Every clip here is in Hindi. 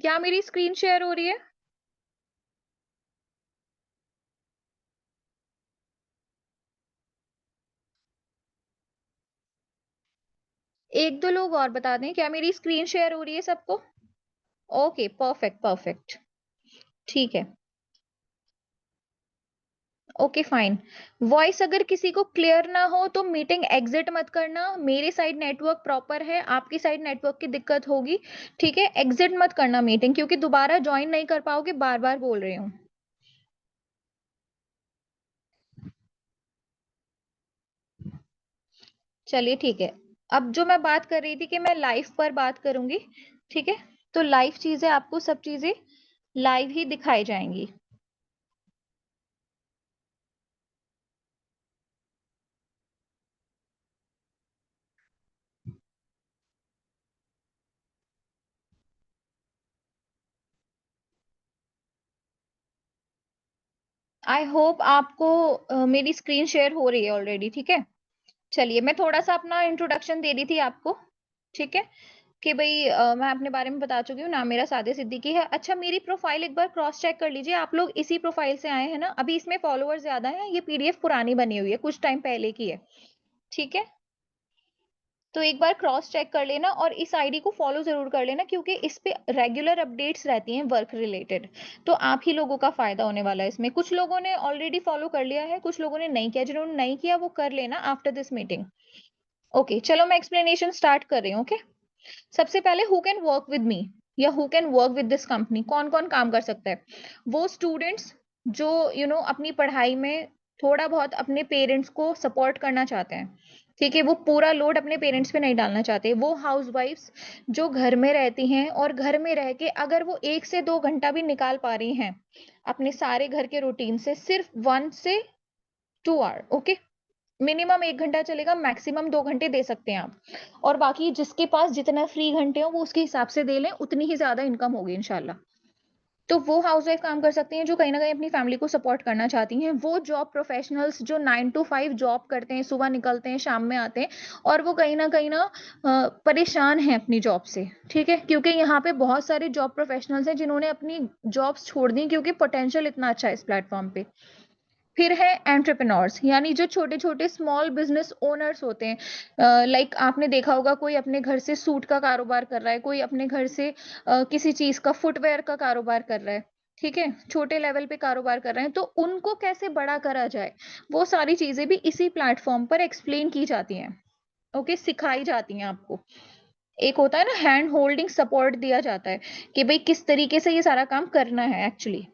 क्या मेरी स्क्रीन शेयर हो रही है? एक दो लोग और बता दें, क्या मेरी स्क्रीन शेयर हो रही है सबको? Okay, perfect perfect. ठीक है। Okay fine. वॉइस अगर किसी को क्लियर ना हो तो मीटिंग एग्जिट मत करना। मेरी साइड नेटवर्क प्रॉपर है, आपकी साइड नेटवर्क की दिक्कत होगी। ठीक है, एग्जिट मत करना मीटिंग, क्योंकि दोबारा ज्वाइन नहीं कर पाओगे, बार बार बोल रही हूँ। चलिए ठीक है। अब जो मैं बात कर रही थी कि मैं लाइव पर बात करूंगी। ठीक है। तो लाइव चीजें, आपको सब चीजें लाइव ही दिखाई जाएंगी। आई होप आपको मेरी स्क्रीन शेयर हो रही है ऑलरेडी। ठीक है। चलिए, मैं थोड़ा सा अपना इंट्रोडक्शन दे रही थी आपको। ठीक है। कि भाई मैं अपने बारे में बता चुकी हूँ, नाम मेरा सादे सिद्दीकी है। अच्छा, मेरी प्रोफाइल एक बार क्रॉस चेक कर लीजिए। आप लोग इसी प्रोफाइल से आए हैं ना? अभी इसमें फॉलोअर्स ज्यादा हैं, ये पीडीएफ पुरानी बनी हुई है, कुछ टाइम पहले की है। ठीक है। तो एक बार क्रॉस चेक कर लेना और इस आईडी को फॉलो जरूर कर लेना, क्योंकि इस पे रेगुलर अपडेट्स रहती हैं वर्क रिलेटेड। तो आप ही लोगों का फायदा होने वाला है इसमें। कुछ लोगों ने ऑलरेडी फॉलो कर लिया है, कुछ लोगों ने नहीं किया। जिन्होंने नहीं किया वो कर लेना आफ्टर दिस मीटिंग। ओके, चलो मैं एक्सप्लेनेशन स्टार्ट कर रही हूँ। ओके। सबसे पहले, who can work with me या who can work with this company, कौन कौन काम कर सकता है? वो स्टूडेंट्स जो अपनी पढ़ाई में थोड़ा बहुत अपने पेरेंट्स को सपोर्ट करना चाहते हैं। ठीक है, वो पूरा लोड अपने पेरेंट्स पे नहीं डालना चाहते। वो हाउस वाइफ्स जो घर में रहती हैं और घर में रह के अगर वो 1 से 2 घंटा भी निकाल पा रही हैं अपने सारे घर के रूटीन से, सिर्फ 1 से 2 आवर। ओके। मिनिमम 1 घंटा चलेगा, मैक्सिमम 2 घंटे दे सकते हैं आप। और बाकी जिसके पास जितना फ्री घंटे हो वो उसके हिसाब से दे लें, उतनी ही ज्यादा इनकम होगी इंशाल्लाह। तो वो हाउस वाइफ काम कर सकती हैं जो कहीं ना कहीं अपनी फैमिली को सपोर्ट करना चाहती हैं। वो जॉब प्रोफेशनल्स जो 9 to 5 जॉब करते हैं, सुबह निकलते हैं शाम में आते हैं, और वो कहीं ना परेशान हैं अपनी जॉब से। ठीक है, क्योंकि यहाँ पे बहुत सारे जॉब प्रोफेशनल्स हैं जिन्होंने अपनी जॉब्स छोड़ दी क्योंकि पोटेंशियल इतना अच्छा है इस प्लेटफॉर्म पे। फिर है एंटरप्रेन्योर्स, यानी जो छोटे छोटे स्मॉल बिजनेस ओनर्स होते हैं। लाइक आपने देखा होगा, कोई अपने घर से सूट का कारोबार कर रहा है, कोई अपने घर से किसी चीज का, फुटवेयर का कारोबार कर रहा है। ठीक है, छोटे लेवल पे कारोबार कर रहे हैं, तो उनको कैसे बड़ा करा जाए, वो सारी चीजें भी इसी प्लेटफॉर्म पर एक्सप्लेन की जाती हैं। ओके, सिखाई जाती हैं आपको। एक होता है ना, हैंड होल्डिंग सपोर्ट दिया जाता है कि भाई किस तरीके से ये सारा काम करना है एक्चुअली।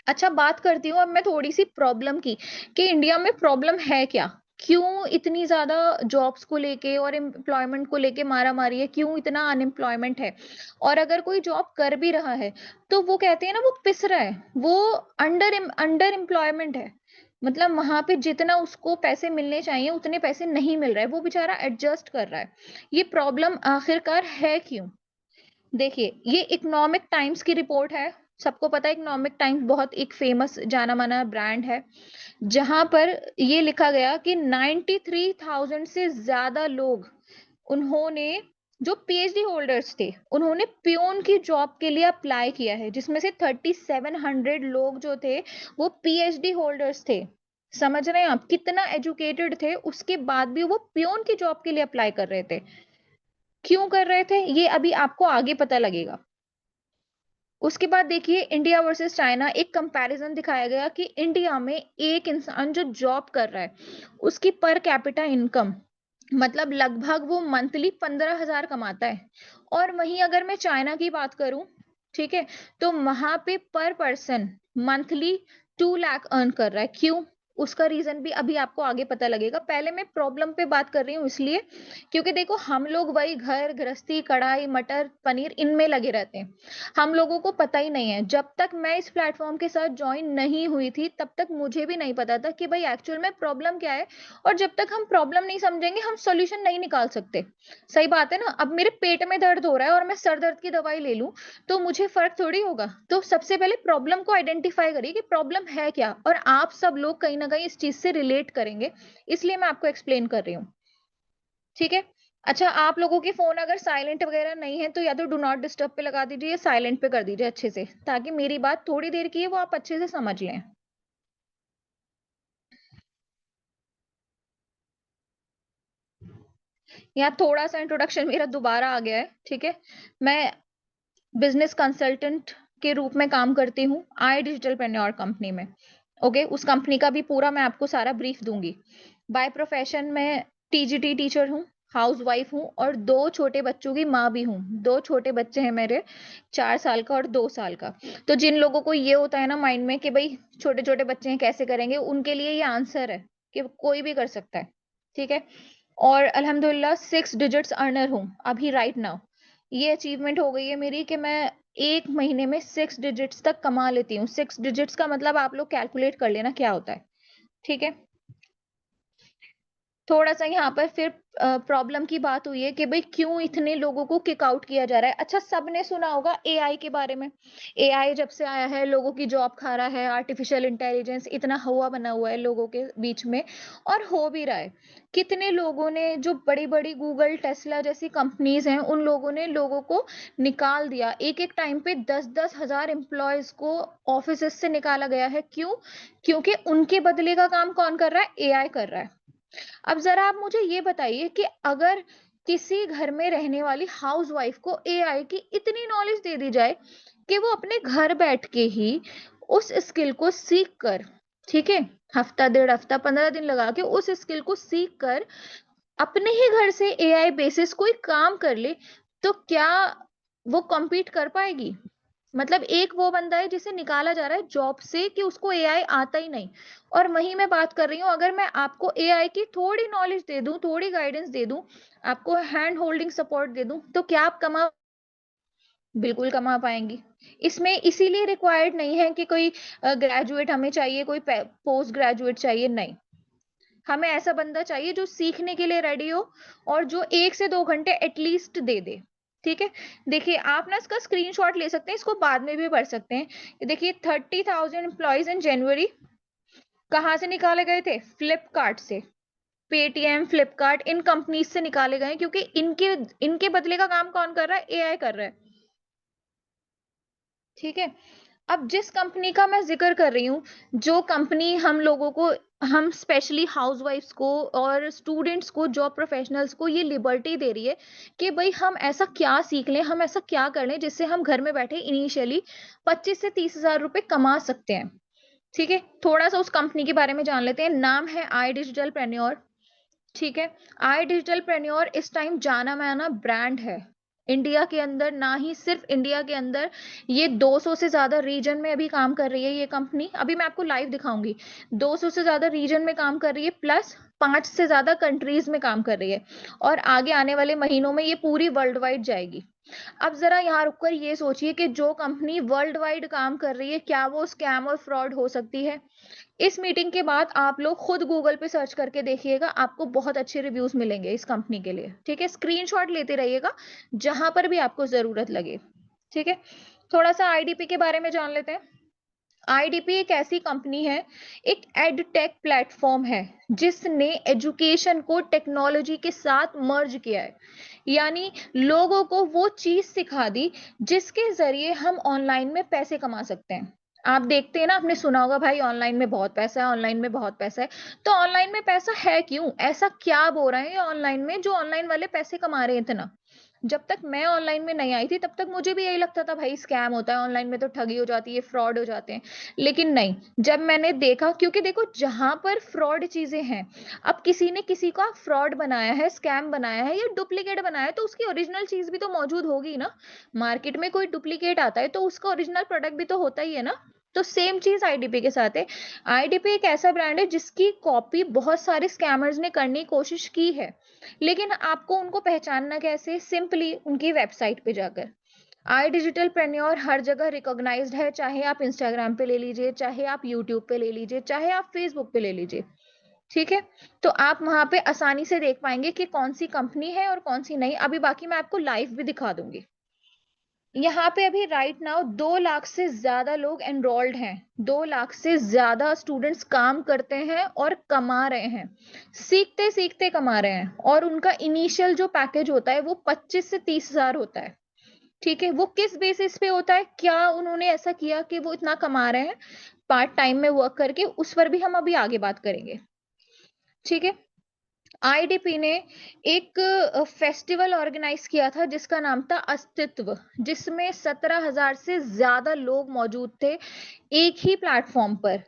अच्छा, बात करती हूँ अब मैं थोड़ी सी प्रॉब्लम की, कि इंडिया में प्रॉब्लम है क्या? क्यों इतनी ज्यादा जॉब्स को लेके और एम्प्लॉयमेंट को लेके मारा मारी है? क्यों इतना अनएम्प्लॉयमेंट है? और अगर कोई जॉब कर भी रहा है तो वो कहते हैं ना, वो पिस रहा है, वो अंडर अंडर एम्प्लॉयमेंट है। मतलब वहां पे जितना उसको पैसे मिलने चाहिए उतने पैसे नहीं मिल रहा है, वो बेचारा एडजस्ट कर रहा है। ये प्रॉब्लम आखिरकार है क्यों? देखिए, ये इकोनॉमिक टाइम्स की रिपोर्ट है। सबको पता है इकोनॉमिक टाइम्स बहुत एक फेमस जाना माना ब्रांड है, जहां पर ये लिखा गया कि 93,000 से ज्यादा लोग, उन्होंने, जो पीएचडी होल्डर्स थे, उन्होंने पियोन की जॉब के लिए अप्लाई किया है, जिसमें से 3700 लोग जो थे वो पीएचडी होल्डर्स थे। समझ रहे हैं आप कितना एजुकेटेड थे, उसके बाद भी वो पियोन की जॉब के लिए अप्लाई कर रहे थे। क्यों कर रहे थे ये अभी आपको आगे पता लगेगा। उसके बाद देखिए, इंडिया वर्सेस चाइना, एक कंपैरिजन दिखाया गया कि इंडिया में एक इंसान जो जॉब कर रहा है उसकी पर कैपिटा इनकम, मतलब लगभग वो मंथली 15,000 कमाता है। और वहीं अगर मैं चाइना की बात करूं, ठीक है, तो वहां पे पर पर्सन मंथली 2 लाख अर्न कर रहा है। क्यों? उसका रीजन भी अभी आपको आगे पता लगेगा। पहले मैं प्रॉब्लम पे बात कर रही हूँ इसलिए, क्योंकि देखो, हम लोग वही घर गृहस्थी, कढ़ाई, मटर पनीर, इनमें लगे रहते हैं। हम लोगों को पता ही नहीं है। जब तक मैं इस प्लेटफॉर्म के साथ ज्वाइन नहीं हुई थी तब तक मुझे भी नहीं पता था कि भाई एक्चुअल में प्रॉब्लम क्या है। और जब तक हम प्रॉब्लम नहीं समझेंगे हम सॉल्यूशन नहीं निकाल सकते। सही बात है ना? अब मेरे पेट में दर्द हो रहा है और मैं सर दर्द की दवाई ले लूं तो मुझे फर्क थोड़ी होगा। तो सबसे पहले प्रॉब्लम को आइडेंटिफाई करिए कि प्रॉब्लम है क्या, और आप सब लोग कहीं ना कहीं इस चीज से रिलेट करेंगे, इसलिए मैं आपको एक्सप्लेन कर रही हूँ। ठीक है। अच्छा, आप लोगों के फोन अगर साइलेंट वगैरह नहीं है तो या तो डू नॉट डिस्टर्ब पे लगा दीजिए या साइलेंट पे कर दीजिए अच्छे से, ताकि मेरी बात थोड़ी देर की है वो आप अच्छे से समझ लें। यहाँ थोड़ा सा इंट्रोडक्शन मेरा दोबारा आ गया है, ठीक है। मैं बिजनेस कंसल्टेंट के रूप में काम करती हूँ आई डिजिटलप्रेन्योर कंपनी में। ओके, उस कंपनी का भी पूरा मैं आपको सारा ब्रीफ दूंगी। बाय प्रोफेशन में टीजीटी टीचर हूँ, हाउस वाइफ हूँ और दो छोटे बच्चों की माँ भी हूँ। दो छोटे बच्चे हैं मेरे, 4 साल का और 2 साल का। तो जिन लोगों को ये होता है ना माइंड में कि भाई छोटे छोटे बच्चे हैं कैसे करेंगे, उनके लिए ये आंसर है कि कोई भी कर सकता है, ठीक है। और अल्हम्दुलिल्लाह 6 डिजिट्स अर्नर हूँ अभी राइट नाउ। ये अचीवमेंट हो गई है मेरी कि मैं एक महीने में 6 डिजिट्स तक कमा लेती हूँ। 6 डिजिट्स का मतलब आप लोग कैलकुलेट कर लेना क्या होता है, ठीक है। थोड़ा सा यहाँ पर फिर प्रॉब्लम की बात हुई है कि भाई क्यों इतने लोगों को किक आउट किया जा रहा है। अच्छा, सबने सुना होगा एआई के बारे में। एआई जब से आया है लोगों की जॉब खा रहा है, आर्टिफिशियल इंटेलिजेंस इतना हवा बना हुआ है लोगों के बीच में, और हो भी रहा है। कितने लोगों ने, जो बड़ी बड़ी गूगल टेस्ला जैसी कंपनीज हैं, उन लोगों ने लोगों को निकाल दिया। एक एक टाइम पे 10-10 हजार एम्प्लॉयज को ऑफिस से निकाला गया है। क्यों? क्योंकि उनके बदले का काम कौन कर रहा है? एआई कर रहा है। अब जरा आप मुझे ये बताइए कि अगर किसी घर में रहने वाली हाउसवाइफ को एआई की इतनी नॉलेज दे दी जाए कि वो अपने घर बैठ के ही उस स्किल को सीख कर, ठीक है, हफ्ता डेढ़ हफ्ता 15 दिन लगा के उस स्किल को सीख कर अपने ही घर से एआई बेसिस कोई काम कर ले, तो क्या वो कम्पीट कर पाएगी? मतलब एक वो बंदा है जिसे निकाला जा रहा है जॉब से कि उसको एआई आता ही नहीं। और वहीं मैं बात कर रही हूँ, अगर मैं आपको एआई की थोड़ी नॉलेज दे दूं, थोड़ी गाइडेंस दे दूं, आपको हैंड होल्डिंग सपोर्ट दे दूं, तो क्या आप कमा? बिल्कुल कमा पाएंगी। इसमें इसीलिए रिक्वायर्ड नहीं है कि कोई ग्रेजुएट हमें चाहिए, कोई पोस्ट ग्रेजुएट चाहिए, नहीं। हमें ऐसा बंदा चाहिए जो सीखने के लिए रेडी हो और जो 1 से 2 घंटे एटलीस्ट दे दे, ठीक है। देखिए, आप ना इसका स्क्रीनशॉट ले सकते हैं, इसको बाद में भी पढ़ सकते हैं। देखिए, 30,000 एम्प्लॉयज इन जनवरी कहाँ से निकाले गए थे? फ्लिपकार्ट से। पेटीएम, फ्लिपकार्ट, इन कंपनीज से निकाले गए क्योंकि इनके इनके बदले का काम कौन कर रहा है? एआई कर रहा है, ठीक है। अब जिस कंपनी का मैं जिक्र कर रही हूँ, जो कंपनी हम लोगों को, हम स्पेशली हाउसवाइफ्स को और स्टूडेंट्स को, जॉब प्रोफेशनल्स को ये लिबर्टी दे रही है कि भाई हम ऐसा क्या सीख लें, हम ऐसा क्या कर लें जिससे हम घर में बैठे इनिशियली 25 से 30 हजार रुपए कमा सकते हैं, ठीक है। थोड़ा सा उस कंपनी के बारे में जान लेते हैं। नाम है आई डिजिटल प्रेन्योर, ठीक है। आई डिजिटल प्रेन्योर इस टाइम जाना माना ब्रांड है इंडिया के अंदर। ना ही सिर्फ इंडिया के अंदर, ये 200 से ज्यादा रीजन में अभी काम कर रही है ये कंपनी। अभी मैं आपको लाइव दिखाऊंगी। 200 से ज्यादा रीजन में काम कर रही है, प्लस 5 से ज्यादा कंट्रीज में काम कर रही है। और आगे आने वाले महीनों में ये पूरी वर्ल्ड वाइड जाएगी। अब जरा यहाँ रुककर ये सोचिए कि जो कंपनी वर्ल्ड वाइड काम कर रही है, क्या वो स्कैम और फ्रॉड हो सकती है? इस मीटिंग के बाद आप लोग खुद गूगल पे सर्च करके देखिएगा, आपको बहुत अच्छे रिव्यूज मिलेंगे इस कंपनी के लिए, ठीक है। स्क्रीनशॉट लेते रहिएगा जहां पर भी आपको जरूरत लगे, ठीक है। थोड़ा सा आईडीपी के बारे में जान लेते हैं। आईडीपी एक ऐसी कंपनी है, एक एडटेक प्लेटफॉर्म है जिसने एजुकेशन को टेक्नोलॉजी के साथ मर्ज किया है। यानी लोगों को वो चीज सिखा दी जिसके जरिए हम ऑनलाइन में पैसे कमा सकते हैं। आप देखते हैं ना, आपने सुना होगा भाई ऑनलाइन में बहुत पैसा है, ऑनलाइन में बहुत पैसा है। तो ऑनलाइन में पैसा है क्यों? ऐसा क्या बोल रहे हैं ऑनलाइन में जो ऑनलाइन वाले पैसे कमा रहे हैं इतना? जब तक मैं ऑनलाइन में नहीं आई थी तब तक मुझे भी यही लगता था भाई स्कैम होता है ऑनलाइन में, तो ठगी हो जाती है, फ्रॉड हो जाते हैं। लेकिन नहीं, जब मैंने देखा, क्योंकि देखो जहां पर फ्रॉड चीजें हैं, अब किसी ने किसी का फ्रॉड बनाया है, स्कैम बनाया है या डुप्लीकेट बनाया है, तो उसकी ओरिजिनल चीज भी तो मौजूद होगी ना। मार्केट में कोई डुप्लीकेट आता है तो उसका ओरिजिनल प्रोडक्ट भी तो होता ही है ना। तो सेम चीज आईडीपी के साथ है। आईडीपी एक ऐसा ब्रांड है जिसकी कॉपी बहुत सारे स्कैमर्स ने करने की कोशिश की है। लेकिन आपको उनको पहचानना कैसे? सिंपली उनकी वेबसाइट पे जाकर। आई डिजिटल प्रेन्योर हर जगह रिकॉग्नाइज्ड है, चाहे आप इंस्टाग्राम पे ले लीजिए, चाहे आप यूट्यूब पे ले लीजिए, चाहे आप फेसबुक पे ले लीजिए, ठीक है। तो आप वहां पे आसानी से देख पाएंगे कि कौन सी कंपनी है और कौन सी नहीं। अभी बाकी मैं आपको लाइव भी दिखा दूंगी। यहाँ पे अभी राइट नाउ 2 लाख से ज्यादा लोग एनरोल्ड हैं। 2 लाख से ज्यादा स्टूडेंट्स काम करते हैं और कमा रहे हैं, सीखते सीखते कमा रहे हैं। और उनका इनिशियल जो पैकेज होता है वो 25 से 30 हजार होता है। ठीक है, वो किस बेसिस पे होता है, क्या उन्होंने ऐसा किया कि वो इतना कमा रहे हैं पार्ट टाइम में वर्क करके, उस पर भी हम अभी आगे बात करेंगे। ठीक है, आईडीपी ने एक फेस्टिवल ऑर्गेनाइज किया था जिसका नाम था अस्तित्व, जिसमें 17 हजार से ज्यादा लोग मौजूद थे एक ही प्लेटफॉर्म पर।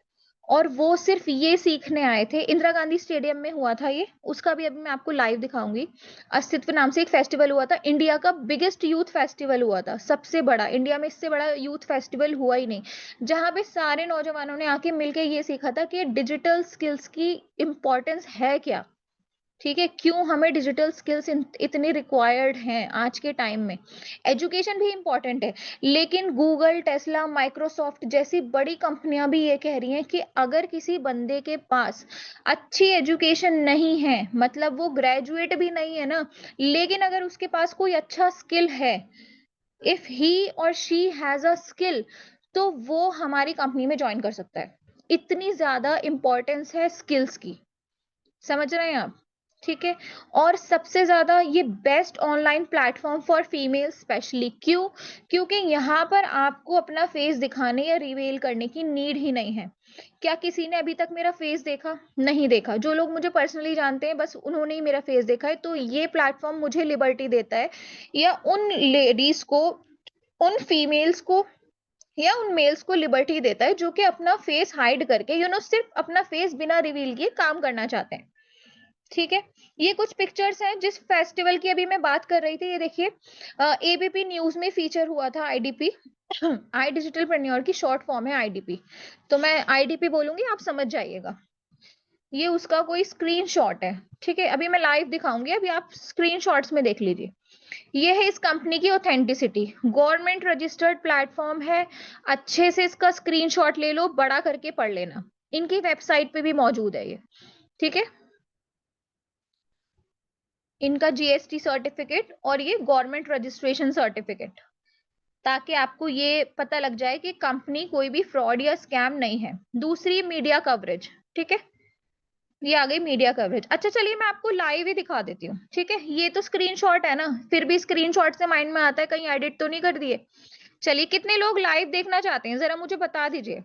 और वो सिर्फ ये सीखने आए थे। इंदिरा गांधी स्टेडियम में हुआ था ये, उसका भी अभी मैं आपको लाइव दिखाऊंगी। अस्तित्व नाम से एक फेस्टिवल हुआ था, इंडिया का बिगेस्ट यूथ फेस्टिवल हुआ था, सबसे बड़ा। इंडिया में इससे बड़ा यूथ फेस्टिवल हुआ ही नहीं, जहां पे सारे नौजवानों ने आके मिलकर ये सीखा था कि डिजिटल स्किल्स की इंपॉर्टेंस है क्या। ठीक है, क्यों हमें डिजिटल स्किल्स इतनी रिक्वायर्ड हैं आज के टाइम में। एजुकेशन भी इंपॉर्टेंट है, लेकिन गूगल, टेस्ला, माइक्रोसॉफ्ट जैसी बड़ी कंपनियां भी ये कह रही हैं कि अगर किसी बंदे के पास अच्छी एजुकेशन नहीं है, मतलब वो ग्रेजुएट भी नहीं है ना, लेकिन अगर उसके पास कोई अच्छा स्किल है, इफ ही और शी हैज अ स्किल, तो वो हमारी कंपनी में ज्वाइन कर सकता है। इतनी ज्यादा इंपॉर्टेंस है स्किल्स की, समझ रहे हैं आप। ठीक है, और सबसे ज्यादा ये best online platform for female specially, क्यों? क्योंकि यहाँ पर आपको अपना फेस दिखाने या रिवील करने की नीड ही नहीं है। क्या किसी ने अभी तक मेरा फेस देखा? नहीं देखा। जो लोग मुझे पर्सनली जानते हैं बस उन्होंने ही मेरा फेस देखा है। तो ये प्लेटफॉर्म मुझे लिबर्टी देता है, या उन लेडीज को, उन फीमेल्स को, या उन मेल्स को लिबर्टी देता है जो कि अपना फेस हाइड करके सिर्फ अपना फेस बिना रिवील किए काम करना चाहते हैं। ठीक है, ये कुछ पिक्चर्स हैं जिस फेस्टिवल की अभी मैं बात कर रही थी। ये देखिए, एबीपी न्यूज में फीचर हुआ था आईडीपी। आई डिजिटल प्रेन्योर की शॉर्ट फॉर्म है आईडीपी, तो मैं आईडीपी बोलूंगी, आप समझ जाइएगा। ये उसका कोई स्क्रीनशॉट है। ठीक है, अभी मैं लाइव दिखाऊंगी, अभी आप स्क्रीनशॉट्स में देख लीजिए। ये है इस कंपनी की ऑथेंटिसिटी, गवर्नमेंट रजिस्टर्ड प्लेटफॉर्म है। अच्छे से इसका स्क्रीनशॉट ले लो, बड़ा करके पढ़ लेना, इनकी वेबसाइट पे भी मौजूद है ये। ठीक है, इनका जीएसटी सर्टिफिकेट और ये गवर्नमेंट रजिस्ट्रेशन सर्टिफिकेट, ताकि आपको ये पता लग जाए कि कंपनी कोई भी फ्रॉड या स्कैम नहीं है। दूसरी, मीडिया कवरेज। ठीक है, ये आ गई मीडिया कवरेज। अच्छा चलिए, मैं आपको लाइव ही दिखा देती हूँ। ठीक है, ये तो स्क्रीनशॉट है ना, फिर भी स्क्रीनशॉट से माइंड में आता है कहीं एडिट तो नहीं कर दिए। चलिए, कितने लोग लाइव देखना चाहते हैं जरा मुझे बता दीजिए।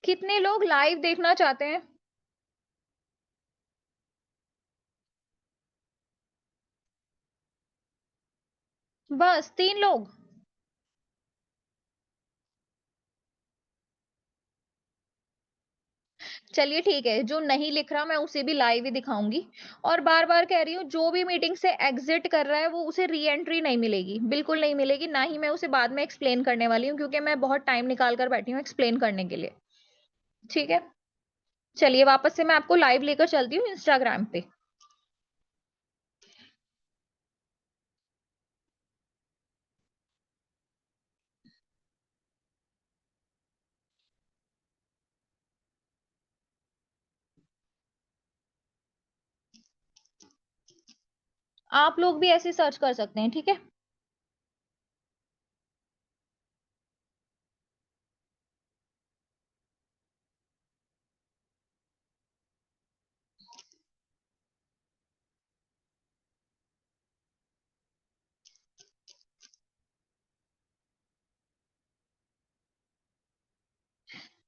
कितने लोग लाइव देखना चाहते हैं? बस 3 लोग। चलिए ठीक है, जो नहीं लिख रहा मैं उसे भी लाइव ही दिखाऊंगी। और बार बार कह रही हूँ, जो भी मीटिंग से एग्जिट कर रहा है वो उसे री एंट्री नहीं मिलेगी, बिल्कुल नहीं मिलेगी, ना ही मैं उसे बाद में एक्सप्लेन करने वाली हूँ, क्योंकि मैं बहुत टाइम निकाल कर बैठी हूँ एक्सप्लेन करने के लिए। ठीक है, चलिए वापस से मैं आपको लाइव लेकर चलती हूँ इंस्टाग्राम पे। आप लोग भी ऐसे सर्च कर सकते हैं। ठीक है,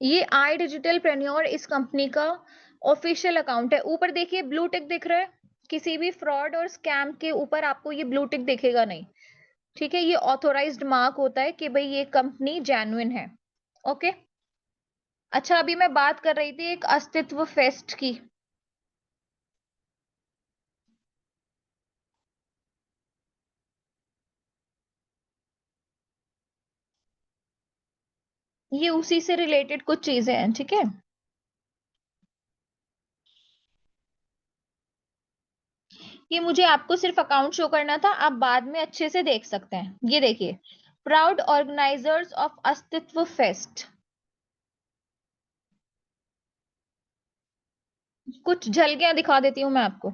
ये आई डिजिटल प्रेन्योर इस कंपनी का ऑफिशियल अकाउंट है। ऊपर देखिए ब्लू टिक दिख रहा है, किसी भी फ्रॉड और स्कैम के ऊपर आपको ये ब्लू टिक दिखेगा नहीं। ठीक है, ये ऑथोराइज्ड मार्क होता है कि भाई ये कंपनी जेन्युइन है। ओके, अच्छा अभी मैं बात कर रही थी एक अस्तित्व फेस्ट की। ये उसी से रिलेटेड कुछ चीजें हैं। ठीक है, ये मुझे आपको सिर्फ अकाउंट शो करना था, आप बाद में अच्छे से देख सकते हैं। ये देखिए, प्राउड ऑर्गेनाइजर्स ऑफ अस्तित्व फेस्ट। कुछ झलकियां दिखा देती हूँ मैं आपको।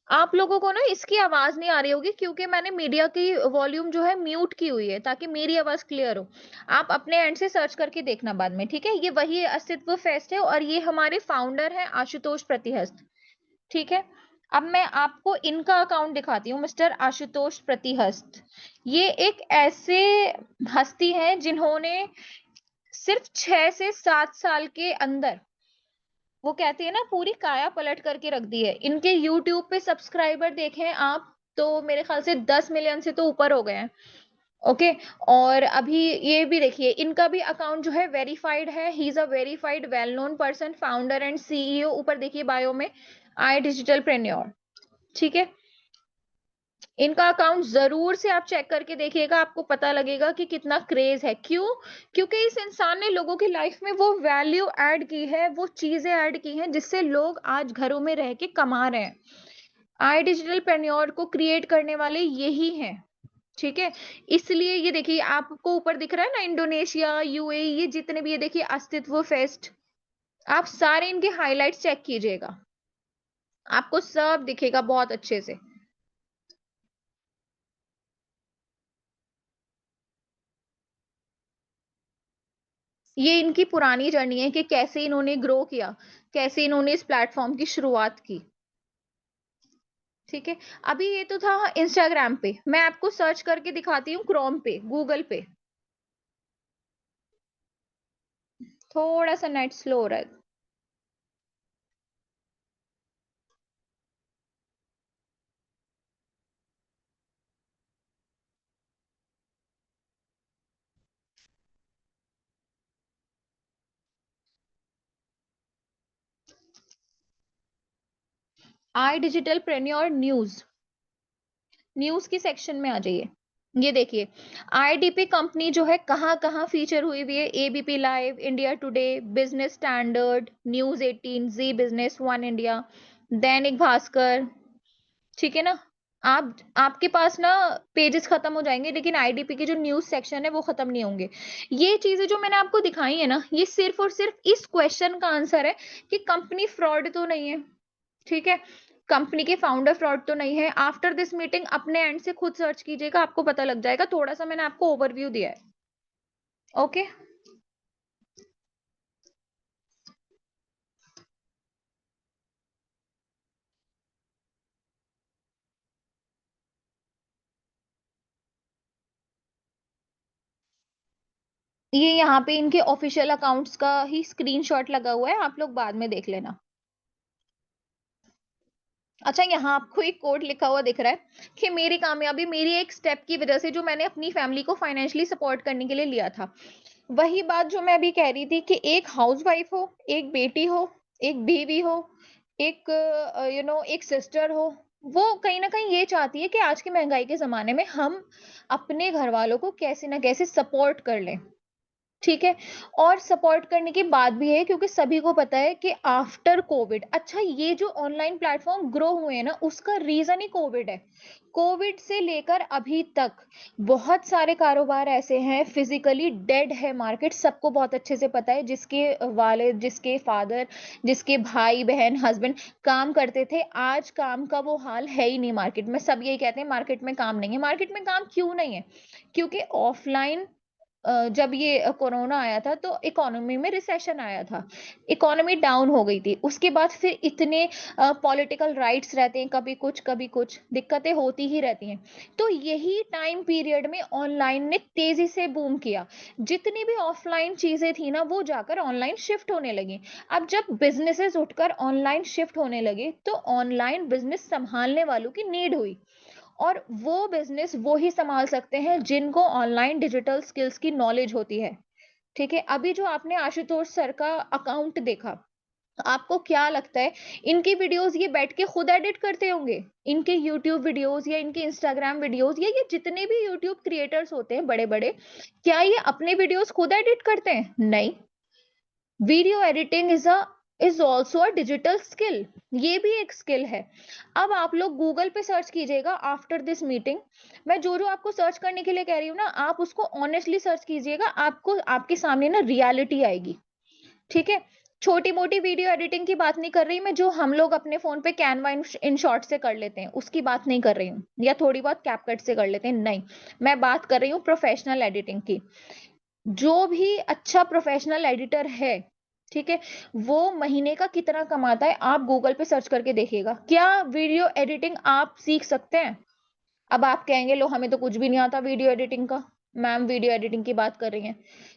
आप लोगों को ना इसकी आवाज नहीं आ रही होगी क्योंकि मैंने मीडिया की वॉल्यूम जो है म्यूट की हुई है ताकि मेरी आवाज क्लियर हो। आप अपने एंड से सर्च करके देखना बाद में, ठीक है? ये वही अस्तित्व फेस्ट है और ये हमारे फाउंडर हैं आशुतोष प्रतिहस्त, ठीक है? अब मैं आपको इनका अकाउंट दिखाती हूँ, मिस्टर आशुतोष प्रतिहस्त। ये एक ऐसे हस्ती हैं जिन्होंने सिर्फ 6 से 7 साल के अंदर, वो कहते हैं ना, पूरी काया पलट करके रख दी है। इनके यूट्यूब पे सब्सक्राइबर देखें आप तो मेरे ख्याल से 10 मिलियन से तो ऊपर हो गए हैं। ओके। और अभी ये भी देखिए, इनका भी अकाउंट जो है वेरीफाइड है। He is a verified well known person, founder and CEO. ऊपर देखिए बायो में, आई डिजिटल प्रेन्योर, ठीक है? इनका अकाउंट जरूर से आप चेक करके देखिएगा, आपको पता लगेगा कि कितना क्रेज है। क्यों? क्योंकि इस इंसान ने लोगों की लाइफ में वो वैल्यू ऐड की है, वो चीजें ऐड की हैं जिससे लोग आज घरों में रह के कमा रहे हैं। आई डिजिटल पेन्योर को क्रिएट करने वाले यही हैं, ठीक है? इसलिए ये देखिए, आपको ऊपर दिख रहा है ना, इंडोनेशिया, यूएई, ये जितने भी, ये देखिए अस्तित्व फेस्ट, आप सारे इनके हाइलाइट्स चेक कीजिएगा, आपको सब दिखेगा बहुत अच्छे से। ये इनकी पुरानी जर्नी है कि कैसे इन्होंने ग्रो किया, कैसे इन्होंने इस प्लेटफॉर्म की शुरुआत की, ठीक है? अभी ये तो था इंस्टाग्राम पे, मैं आपको सर्च करके दिखाती हूँ क्रोम पे, गूगल पे। थोड़ा सा नेट स्लो हो रहा है। आई डिजिटल प्रेन्योर न्यूज, न्यूज की सेक्शन में आ जाइए। ये देखिए, आईडीपी कंपनी जो है कहाँ कहाँ फीचर हुई हुई है। ABP live, India today, business standard, news 18, जी business, one India, Dainik Bhaskar, ठीक है ना? आप आपके पास ना पेजेस खत्म हो जाएंगे लेकिन आईडीपी के जो न्यूज सेक्शन है वो खत्म नहीं होंगे। ये चीजें जो मैंने आपको दिखाई है ना, ये सिर्फ और सिर्फ इस क्वेश्चन का आंसर है कि कंपनी फ्रॉड तो नहीं है, ठीक है? कंपनी के फाउंडर फ्रॉड तो नहीं है। आफ्टर दिस मीटिंग अपने एंड से खुद सर्च कीजिएगा, आपको पता लग जाएगा। थोड़ा सा मैंने आपको ओवरव्यू दिया है। ओके। ये यहाँ पे इनके ऑफिशियल अकाउंट्स का ही स्क्रीनशॉट लगा हुआ है, आप लोग बाद में देख लेना। अच्छा, यहाँ आपको एक कोड लिखा हुआ दिख रहा है कि मेरी कामयाबी मेरी एक स्टेप की वजह से, जो मैंने अपनी फैमिली को फाइनेंशियली सपोर्ट करने के लिए लिया था। वही बात जो मैं अभी कह रही थी कि एक हाउसवाइफ हो, एक बेटी हो, एक बीवी हो, एक एक सिस्टर हो, वो कहीं ना कहीं ये चाहती है कि आज की महंगाई के जमाने में हम अपने घर वालों को कैसे ना कैसे सपोर्ट कर लें, ठीक है? और सपोर्ट करने की बात भी है क्योंकि सभी को पता है कि आफ्टर कोविड, अच्छा, ये जो ऑनलाइन प्लेटफॉर्म ग्रो हुए हैं ना, उसका रीजन ही कोविड है। कोविड से लेकर अभी तक बहुत सारे कारोबार ऐसे हैं, फिजिकली डेड है मार्केट, सबको बहुत अच्छे से पता है। जिसके वाले, जिसके फादर, जिसके भाई बहन, हस्बैंड काम करते थे, आज काम का वो हाल है ही नहीं मार्केट में। सब यही कहते हैं मार्केट में काम नहीं है। मार्केट में काम क्यों नहीं है? क्योंकि ऑफलाइन, जब ये कोरोना आया था तो इकोनॉमी में रिसेशन आया था, इकोनॉमी डाउन हो गई थी। उसके बाद फिर इतने पॉलिटिकल राइट्स रहते हैं, कभी कुछ दिक्कतें होती ही रहती हैं। तो यही टाइम पीरियड में ऑनलाइन ने तेजी से बूम किया। जितनी भी ऑफलाइन चीजें थी ना, वो जाकर ऑनलाइन शिफ्ट होने लगी। अब जब बिजनेसेस उठकर ऑनलाइन शिफ्ट होने लगे तो ऑनलाइन बिजनेस संभालने वालों की नीड हुई। और वो बिजनेस वो ही संभाल सकते हैं जिनको ऑनलाइन डिजिटल स्किल्स की नॉलेज होती है, ठीक है? अभी जो आपने आशुतोष सर का अकाउंट देखा, आपको क्या लगता है इनकी वीडियोस ये बैठ के खुद एडिट करते होंगे? इनके यूट्यूब वीडियोस या इनके इंस्टाग्राम वीडियोस या ये जितने भी यूट्यूब क्रिएटर्स होते हैं बड़े-बड़े, क्या ये अपने वीडियोस खुद एडिट करते हैं? नहीं। Video editing is also a digital skill. ये भी एक स्किल है। अब आप लोग गूगल पे सर्च कीजिएगा आफ्टर दिस मीटिंग। मैं जो जो आपको सर्च करने के लिए कह रही हूँ ना, आप उसको ऑनेस्टली सर्च कीजिएगा, आपको आपके सामने ना रियलिटी आएगी। ठीक है? छोटी मोटी वीडियो एडिटिंग की बात नहीं कर रही मैं, जो हम लोग अपने फोन पे कैनवा इन शॉर्ट से कर लेते हैं उसकी बात नहीं कर रही हूँ, या थोड़ी बहुत कैपकट से कर लेते हैं, नहीं। मैं बात कर रही हूँ प्रोफेशनल एडिटिंग की। जो भी अच्छा प्रोफेशनल एडिटर है, ठीक है, वो महीने का कितना कमाता है आप गूगल पे सर्च करके देखिएगा। क्या वीडियो एडिटिंग आप सीख सकते हैं? अब आप कहेंगे लो हमें तो कुछ भी नहीं आता वीडियो एडिटिंग का। मैम वीडियो एडिटिंग की बात कर रही हैं।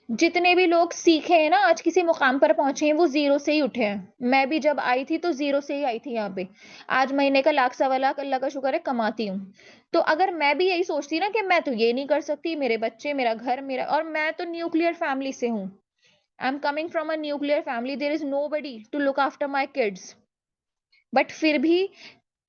जितने भी लोग सीखे हैं ना, आज किसी मुकाम पर पहुंचे हैं, वो जीरो से ही उठे हैं। मैं भी जब आई थी तो जीरो से ही आई थी यहाँ पे। आज महीने का लाख सवा लाख अल्लाह का शुक्र है कमाती हूँ। तो अगर मैं भी यही सोचती ना कि मैं तो ये नहीं कर सकती, मेरे बच्चे, मेरा घर, मेरा, और मैं तो न्यूक्लियर फैमिली से हूँ। I am coming from a nuclear family, there is nobody to look after my kids, but फिर भी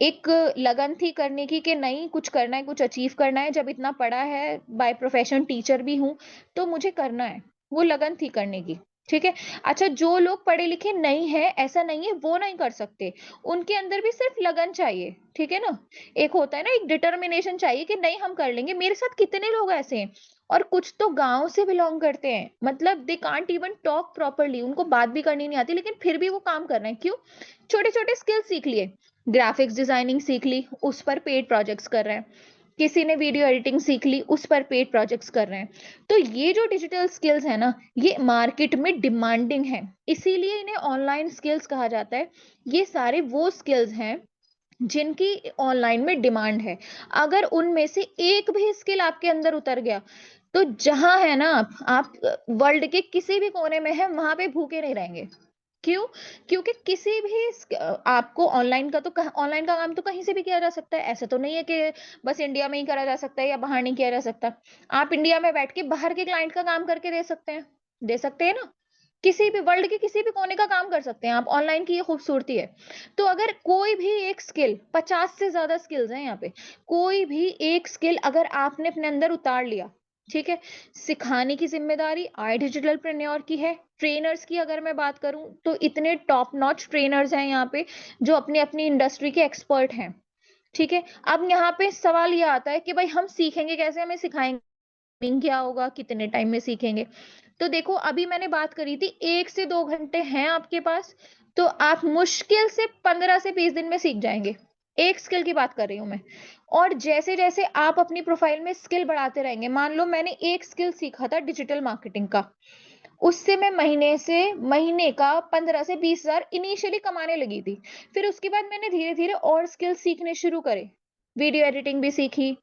एक लगन थी करने की कि नहीं कुछ करना है, कुछ अचीव करना है। जब इतना पढ़ा है, बाय प्रोफेशन टीचर भी हूँ, तो मुझे करना है। वो लगन थी करने की। ठीक है। अच्छा, जो लोग पढ़े लिखे नहीं है, ऐसा नहीं है वो नहीं कर सकते, उनके अंदर भी सिर्फ लगन चाहिए। ठीक है ना? एक होता है ना, एक डिटर्मिनेशन चाहिए कि नहीं हम कर लेंगे। मेरे साथ कितने लोग ऐसे हैं, और कुछ तो गांव से बिलोंग करते हैं, मतलब they can't even talk properly, उनको बात भी करनी नहीं आती, लेकिन फिर भी वो काम कर रहे हैं। क्यों? छोटे छोटे स्किल सीख लिए, ग्राफिक्स डिजाइनिंग सीख ली, उस पर पेड प्रोजेक्ट्स कर रहे हैं। किसी ने वीडियो एडिटिंग सीख ली, उस पर पेड प्रोजेक्ट्स कर रहे हैं। तो ये जो डिजिटल स्किल्स है ना, ये मार्केट में डिमांडिंग है, इसीलिए इन्हें ऑनलाइन स्किल्स कहा जाता है। ये सारे वो स्किल्स हैं जिनकी ऑनलाइन में डिमांड है। अगर उनमें से एक भी स्किल आपके अंदर उतर गया, तो जहां है ना आप वर्ल्ड के किसी भी कोने में है, वहां पे भूखे नहीं रहेंगे। क्यों? क्योंकि किसी भी आपको ऑनलाइन का, तो ऑनलाइन का काम तो कहीं से भी किया जा सकता है। ऐसा तो नहीं है कि बस इंडिया में ही करा जा सकता है या बाहर नहीं किया जा सकता। आप इंडिया में बैठ के बाहर के क्लाइंट का काम करके दे सकते हैं, दे सकते हैं ना? किसी भी वर्ल्ड के किसी भी कोने का काम कर सकते हैं आप, ऑनलाइन की ये खूबसूरती है। तो अगर कोई भी एक स्किल, 50 से ज्यादा स्किल्स हैं यहाँ पे, कोई भी एक स्किल अगर आपने अपने अंदर उतार लिया, ठीक है, सिखाने की जिम्मेदारी आई डिजिटल प्रेन्योर की है। ट्रेनर्स की अगर मैं बात करूं, तो इतने टॉप नॉच ट्रेनर्स हैं यहाँ पे, जो अपनी अपनी इंडस्ट्री के एक्सपर्ट हैं। ठीक है। अब यहाँ पे सवाल ये आता है कि भाई हम सीखेंगे कैसे, हमें सिखाएंगे क्या होगा, कितने टाइम में सीखेंगे? तो देखो, अभी मैंने बात करी थी 1 से 2 घंटे हैं आपके पास, तो आप मुश्किल से 15 से 20 दिन में सीख जाएंगे। एक स्किल की बात कर रही हूं मैं। और जैसे जैसे आप अपनी प्रोफाइल में स्किल बढ़ाते रहेंगे, मान लो मैंने एक स्किल सीखा था डिजिटल मार्केटिंग का, उससे मैं महीने का 15 से 20 हजार इनिशियली कमाने लगी थी। फिर उसके बाद मैंने धीरे धीरे और स्किल सीखने शुरू करे। वीडियो एडिटिंग भी सीखी,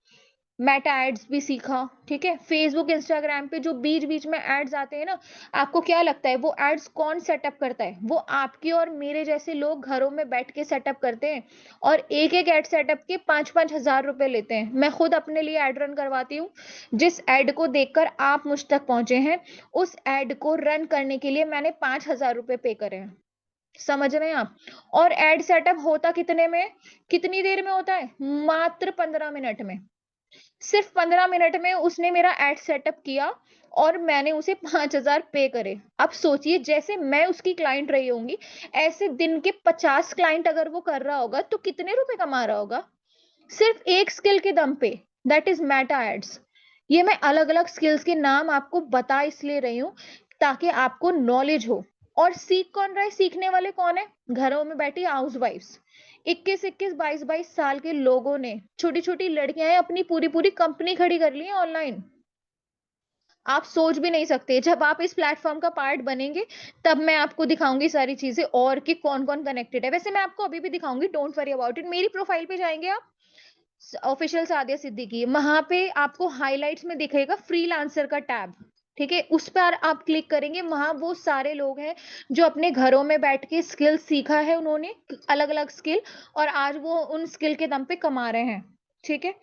मेटा एड्स भी सीखा। ठीक है। फेसबुक इंस्टाग्राम पे जो बीच बीच में एड्स आते हैं ना, आपको क्या लगता है वो एड्स कौन सेटअप करता है? वो आपके और मेरे जैसे लोग घरों में बैठ के सेटअप करते हैं, और एक एक एड सेटअप के 5-5 हजार रुपए लेते हैं। मैं खुद अपने लिए एड रन करवाती हूँ। जिस एड को देखकर आप मुझ तक पहुंचे हैं, उस एड को रन करने के लिए मैंने 5 हजार रुपए पे करे हैं। समझ रहे हैं आप? और एड सेटअप होता कितने में, कितनी देर में होता है? मात्र 15 मिनट में। सिर्फ 15 मिनट में उसने मेरा एड सेटअप किया, और मैंने उसे 5 हजार पे करे। अब सोचिए, जैसे मैं उसकी क्लाइंट रही होंगी, ऐसे दिन के 50 क्लाइंट अगर वो कर रहा होगा, तो कितने रुपए कमा रहा होगा, सिर्फ एक स्किल के दम पे। That is meta ads. ये मैं अलग अलग स्किल्स के नाम आपको बता इसलिए रही हूँ, ताकि आपको नॉलेज हो। और सीख कौन रहा है? सीखने वाले कौन है? घरों में बैठी हाउस वाइफ्स। 21-21 22-22 साल के लोगों ने, छोटी छोटी लड़कियां हैं, अपनी पूरी पूरी कंपनी खड़ी कर ली है ऑनलाइन। आप सोच भी नहीं सकते, जब आप इस प्लेटफॉर्म का पार्ट बनेंगे, तब मैं आपको दिखाऊंगी सारी चीजें, और कि कौन कौन कनेक्टेड है। वैसे मैं आपको अभी भी दिखाऊंगी, डोंट वरी अबाउट इट। मेरी प्रोफाइल पे जाएंगे आप, ऑफिशियल सादिया सिद्दीकी, वहां पे आपको हाइलाइट्स में दिखेगा फ्रीलांसर का टैब। ठीक है। उस पर आप क्लिक करेंगे, वहां वो सारे लोग हैं जो अपने घरों में बैठ के स्किल सीखा है उन्होंने, अलग अलग स्किल, और आज वो उन स्किल के दम पे कमा रहे हैं। ठीक है।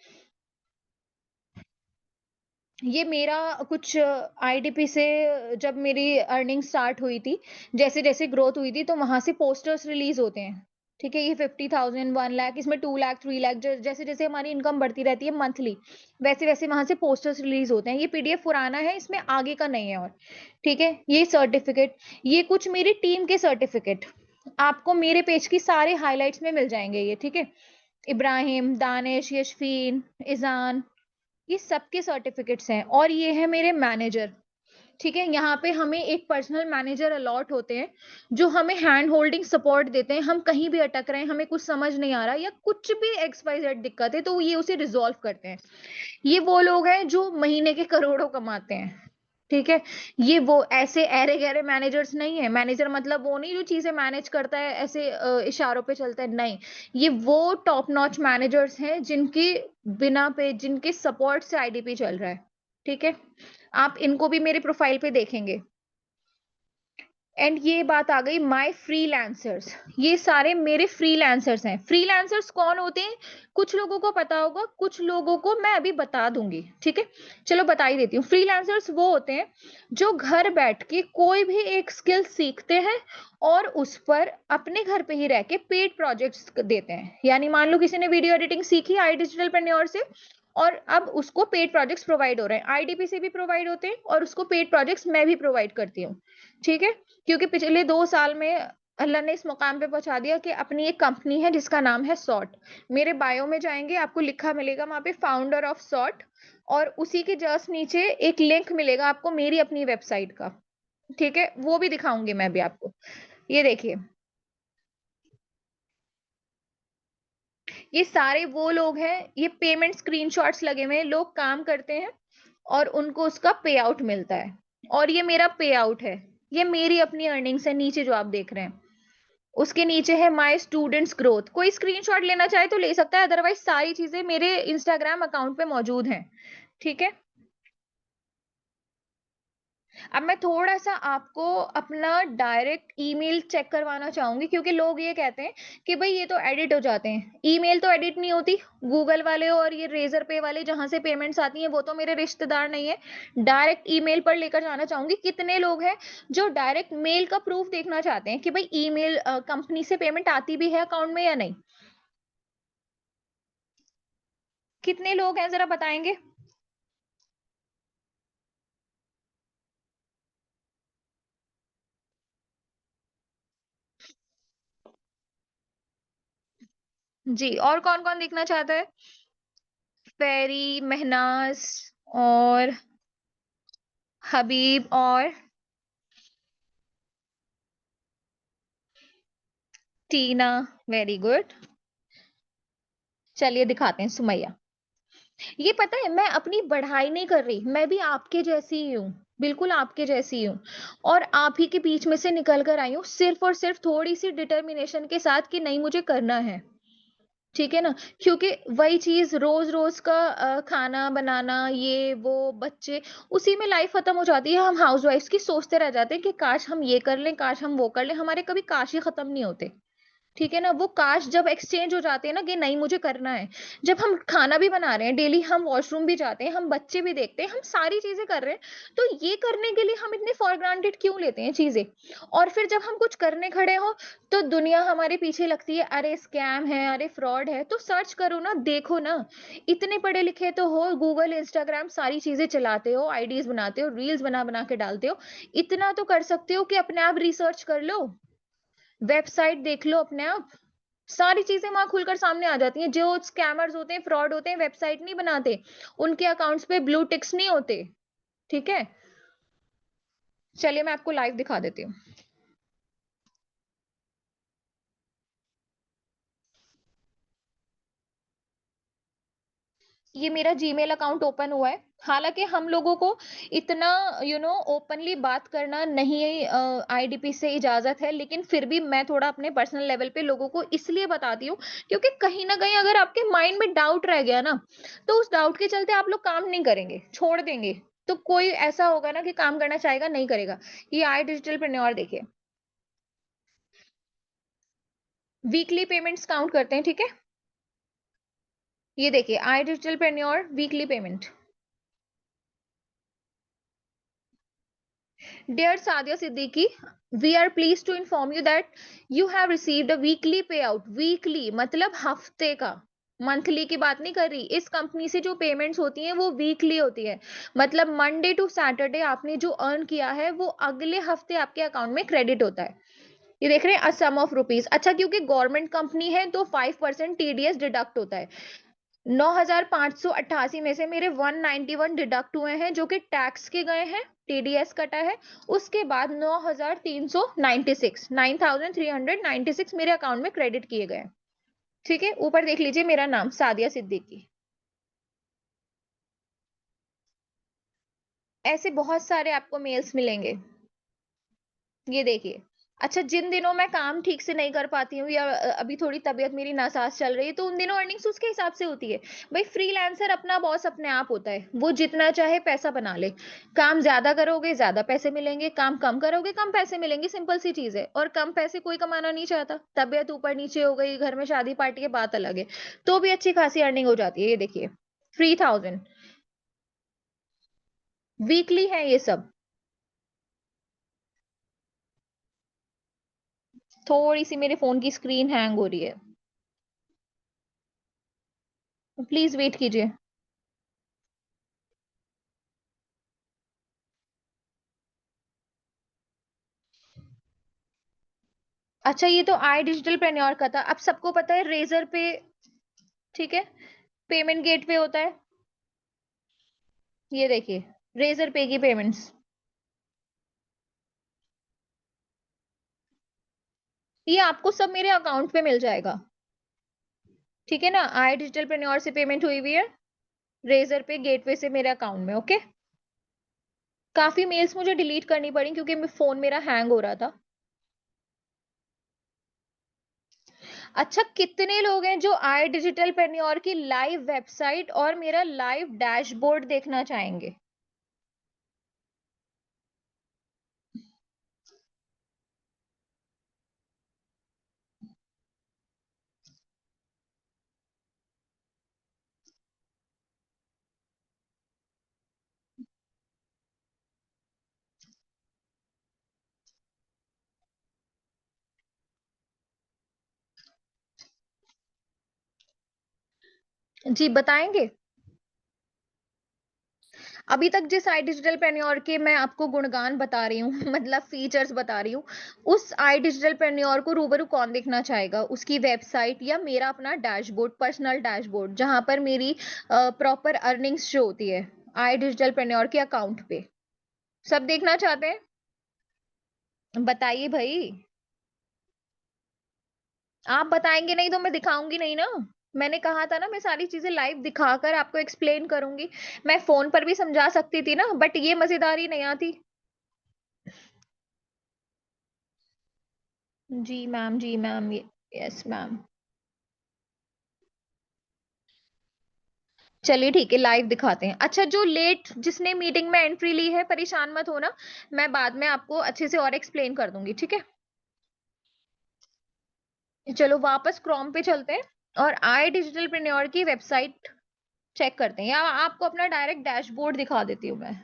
ये मेरा कुछ आईडीपी से जब मेरी अर्निंग स्टार्ट हुई थी, जैसे-जैसे ग्रोथ हुई थी, तो वहाँ से पोस्टर्स रिलीज़ होते हैं। ठीक है? ये 50,000, 1 लाख, इसमें 2 लाख, 3 लाख, ज जैसे-जैसे हमारी इनकम बढ़ती रहती है मंथली, वैसे-वैसे वहाँ से पोस्टर्स रिलीज़ होते हैं। ये पीडीएफ पुराना है, इसमें आगे का नहीं है और। ठीक है? ये सर्टिफ़िकेट, ये कुछ मेरी टीम के सर्टिफ़िकेट, आपको मेरे पेज की सारे हाइलाइट्स में मिल जाएँगे ये, ठीक है? इब्राहिम, दानिश, यशफ़ीन, इज़ान, ये सबके सर्टिफिकेट्स हैं और ये है मेरे मैनेजर। ठीक है? यहाँ पे हमें एक पर्सनल मैनेजर अलॉट होते हैं, जो हमें हैंड होल्डिंग सपोर्ट देते हैं। हम कहीं भी अटक रहे हैं, हमें कुछ समझ नहीं आ रहा या कुछ भी XYZ दिक्कत है, तो ये उसे रिज़ॉल्व करते हैं। ये वो लोग हैं जो महीने के करोड़ों कमाते हैं। ठीक है? ये वो ऐसे ऐरे-गैरे मैनेजर्स नहीं है। मैनेजर मतलब वो नहीं जो चीज़ें मैनेज करता है ऐसे इशारों पे चलता है, नहीं। ये वो टॉप नॉच मैनेजर्स हैं जिनकी बिना पे जिनके सपोर्ट से आईडीपी चल रहा है। ठीक है? आप इनको भी मेरे प्रोफाइल पे देखेंगे। एंड ये बात आ गई माय फ्रीलांसर्स, ये सारे मेरे फ्रीलांसर्स हैं। फ्रीलांसर्स कौन होते हैं? कुछ लोगों को पता होगा, कुछ लोगों को मैं अभी बता दूंगी। ठीक है, चलो बता ही देती हूँ। फ्रीलांसर्स वो होते हैं जो घर बैठ के कोई भी एक स्किल सीखते हैं और उस पर अपने घर पे ही रह के पेड प्रोजेक्ट्स देते हैं। यानी मान लो किसी ने वीडियो एडिटिंग सीखी आई डिजिटलप्रेन्योर से, और अब उसको पेड प्रोजेक्ट्स प्रोवाइड हो रहे हैं, आईडीपी से भी प्रोवाइड होते हैं और उसको पेड प्रोजेक्ट्स मैं भी प्रोवाइड करती हूँ। ठीक है, क्योंकि पिछले 2 साल में अल्लाह ने इस मुकाम पे पहुँचा दिया कि अपनी एक कंपनी है जिसका नाम है सॉर्ट। मेरे बायो में जाएँगे, आपको लिखा मिलेगा वहाँ पे फाउंडर ऑफ सॉर्ट, और उसी के जस्ट नीचे एक लिंक मिलेगा आपको मेरी अपनी वेबसाइट का। ठीक है? वो भी दिखाऊँगी मैं भी आपको। ये देखिए, ये सारे वो लोग हैं, ये पेमेंट स्क्रीनशॉट्स लगे हुए हैं, लोग काम करते हैं और उनको उसका पे आउट मिलता है। और ये मेरा पे आउट है। ये मेरी अपनी अर्निंग्स है, नीचे जो आप देख रहे हैं। उसके नीचे है माय स्टूडेंट्स ग्रोथ। कोई स्क्रीनशॉट लेना चाहे तो ले सकता है, अदरवाइज सारी चीजें मेरे इंस्टाग्राम अकाउंट पे मौजूद हैं। ठीक है, अब मैं थोड़ा सा आपको अपना डायरेक्ट ईमेल चेक करवाना चाहूंगी, क्योंकि लोग ये कहते हैं कि भाई ये तो एडिट हो जाते हैं। ईमेल तो एडिट नहीं होती। गूगल वाले और ये रेजर पे वाले जहां से पेमेंट्स आती हैं वो तो मेरे रिश्तेदार नहीं है। डायरेक्ट ईमेल पर लेकर जाना चाहूंगी। कितने लोग हैं जो डायरेक्ट मेल का प्रूफ देखना चाहते हैं कि भाई ईमेल कंपनी से पेमेंट आती भी है अकाउंट में या नहीं? कितने लोग हैं जरा बताएंगे? जी, और कौन कौन देखना चाहता है? फेरी, महनाज और हबीब और टीना। Very good. चलिए दिखाते हैं सुमैया। ये पता है, मैं अपनी बढ़ाई नहीं कर रही, मैं भी आपके जैसी ही हूँ। बिल्कुल आपके जैसी हूँ, और आप ही के बीच में से निकल कर आई हूँ सिर्फ और सिर्फ थोड़ी सी डिटर्मिनेशन के साथ कि नहीं मुझे करना है। ठीक है ना? क्योंकि वही चीज रोज रोज का खाना बनाना, ये वो बच्चे, उसी में लाइफ खत्म हो जाती है। हम हाउसवाइफ्स की सोचते रह जाते हैं कि काश हम ये कर लें, काश हम वो कर लें, हमारे कभी काश ही खत्म नहीं होते। ठीक है ना? वो काश जब एक्सचेंज हो जाते हैं ना कि नहीं मुझे करना है। जब हम खाना भी बना रहे हैं, डेली हम वॉशरूम भी जाते हैं, हम बच्चे भी देखते हैं, हम सारी चीज़ें कर रहे हैं, तो ये करने के लिए हम इतने फॉर ग्रांटेड क्यों लेते हैं चीज़ें? और फिर जब हम कुछ करने खड़े हों, तो दुनिया हमारे पीछे लगती है, अरे स्कैम है, अरे फ्रॉड है, तो सर्च करो ना, देखो ना। इतने पढ़े लिखे तो हो, गूगल, इंस्टाग्राम सारी चीज़ें चलाते हो, आईडीज़ बनाते हो, रील्स बना-बना के डालते हो। इतना तो कर सकते हो कि अपने आप रिसर्च कर लो। वेबसाइट देख लो अपने आप, सारी चीजें वहां खुलकर सामने आ जाती हैं। जो स्कैमर्स होते हैं, फ्रॉड होते हैं, वेबसाइट नहीं बनाते, उनके अकाउंट्स पे ब्लू टिक्स नहीं होते। ठीक है, चलिए मैं आपको लाइव दिखा देती हूँ। ये मेरा जीमेल अकाउंट ओपन हुआ है। हालांकि हम लोगों को इतना ओपनली बात करना नहीं, आईडीपी से इजाजत है, लेकिन फिर भी मैं थोड़ा अपने पर्सनल लेवल पे लोगों को इसलिए बताती हूँ, क्योंकि कहीं ना कहीं अगर आपके माइंड में डाउट रह गया ना, तो उस डाउट के चलते आप लोग काम नहीं करेंगे, छोड़ देंगे। तो कोई ऐसा होगा ना कि काम करना चाहेगा, नहीं करेगा। ये आई डिजिटलप्रेन्योर देखिए, वीकली पेमेंट्स काउंट करते हैं। ठीक है, ये देखिए I digitalpreneur weekly payment. Dear Sadia Siddiqui, we are pleased to inform you that you have received a weekly payout. Weekly मतलब हफ्ते का, मंथली की बात नहीं कर रही। इस कंपनी से जो पेमेंट्स होती हैं वो वीकली होती है, मतलब मंडे टू सैटरडे आपने जो अर्न किया है वो अगले हफ्ते आपके अकाउंट में क्रेडिट होता है। ये देख रहे हैं, अ सम ऑफ रुपीज। अच्छा, क्योंकि गवर्नमेंट कंपनी है तो 5% टीडीएस डिडक्ट होता है। 9,588 में से मेरे 191 डिडक्ट हुए हैं जो कि टैक्स के गए हैं, टीडीएस कटा है। उसके बाद 9,396 9,396 मेरे अकाउंट में क्रेडिट किए गए। ठीक है, ऊपर देख लीजिए मेरा नाम सादिया सिद्दीकी। ऐसे बहुत सारे आपको मेल्स मिलेंगे, ये देखिए। अच्छा, जिन दिनों मैं काम ठीक से नहीं कर पाती हूँ या अभी थोड़ी तबीयत मेरी नासाज चल रही है, तो उन दिनों अर्निंग्स उसके हिसाब से होती है। भाई फ्रीलांसर अपना बॉस अपने आप होता है, वो जितना चाहे पैसा बना ले। काम ज्यादा करोगे ज्यादा पैसे मिलेंगे, काम कम करोगे कम पैसे मिलेंगे, सिंपल सी चीज है। और कम पैसे कोई कमाना नहीं चाहता। तबीयत ऊपर नीचे हो गई, घर में शादी पार्टी की बात अलग है, तो भी अच्छी खासी अर्निंग हो जाती है। ये देखिए, 3,000 वीकली है ये सब। थोड़ी सी मेरे फोन की स्क्रीन हैंग हो रही है, प्लीज वेट कीजिए। अच्छा, ये तो आई डिजिटल प्रेन्योर का था। अब सबको पता है रेजर पे, ठीक है, पेमेंट गेट पे होता है। ये देखिए, रेजर पे की पेमेंट्स, ये आपको सब मेरे अकाउंट पे मिल जाएगा। ठीक है ना, आई डिजिटल प्रेन्योर से पेमेंट हुई हुई है, रेजर पे गेटवे से मेरे अकाउंट में। ओके, काफी मेल्स मुझे डिलीट करनी पड़ी क्योंकि फोन मेरा हैंग हो रहा था। अच्छा, कितने लोग हैं जो आई डिजिटल प्रेन्योर की लाइव वेबसाइट और मेरा लाइव डैशबोर्ड देखना चाहेंगे? जी बताएंगे। अभी तक जिस आई डिजिटल पेन्योर के मैं आपको गुणगान बता रही हूँ मतलब फीचर्स बता रही हूँ, उस आई डिजिटल पेन्योर को रूबरू कौन देखना चाहेगा? उसकी वेबसाइट या मेरा अपना डैशबोर्ड, पर्सनल डैशबोर्ड, जहां पर मेरी प्रॉपर अर्निंग्स शो होती है आई डिजिटल पेन्योर के अकाउंट पे। सब देखना चाहते हैं? बताइए भाई। आप बताएंगे नहीं तो मैं दिखाऊंगी नहीं ना। मैंने कहा था ना, मैं सारी चीजें लाइव दिखाकर आपको एक्सप्लेन करूंगी। मैं फोन पर भी समझा सकती थी ना, बट ये मजेदारी नहीं आती। जी मैम, जी मैम, यस मैम। चलिए ठीक है, लाइव दिखाते हैं। अच्छा, जो लेट जिसने मीटिंग में एंट्री ली है, परेशान मत होना, मैं बाद में आपको अच्छे से और एक्सप्लेन कर दूंगी, ठीक है? चलो वापस क्रोम पे चलते हैं और आई डिजिटल प्रेन्योर की वेबसाइट चेक करते हैं, या आपको अपना डायरेक्ट डैशबोर्ड दिखा देती हूँ मैं।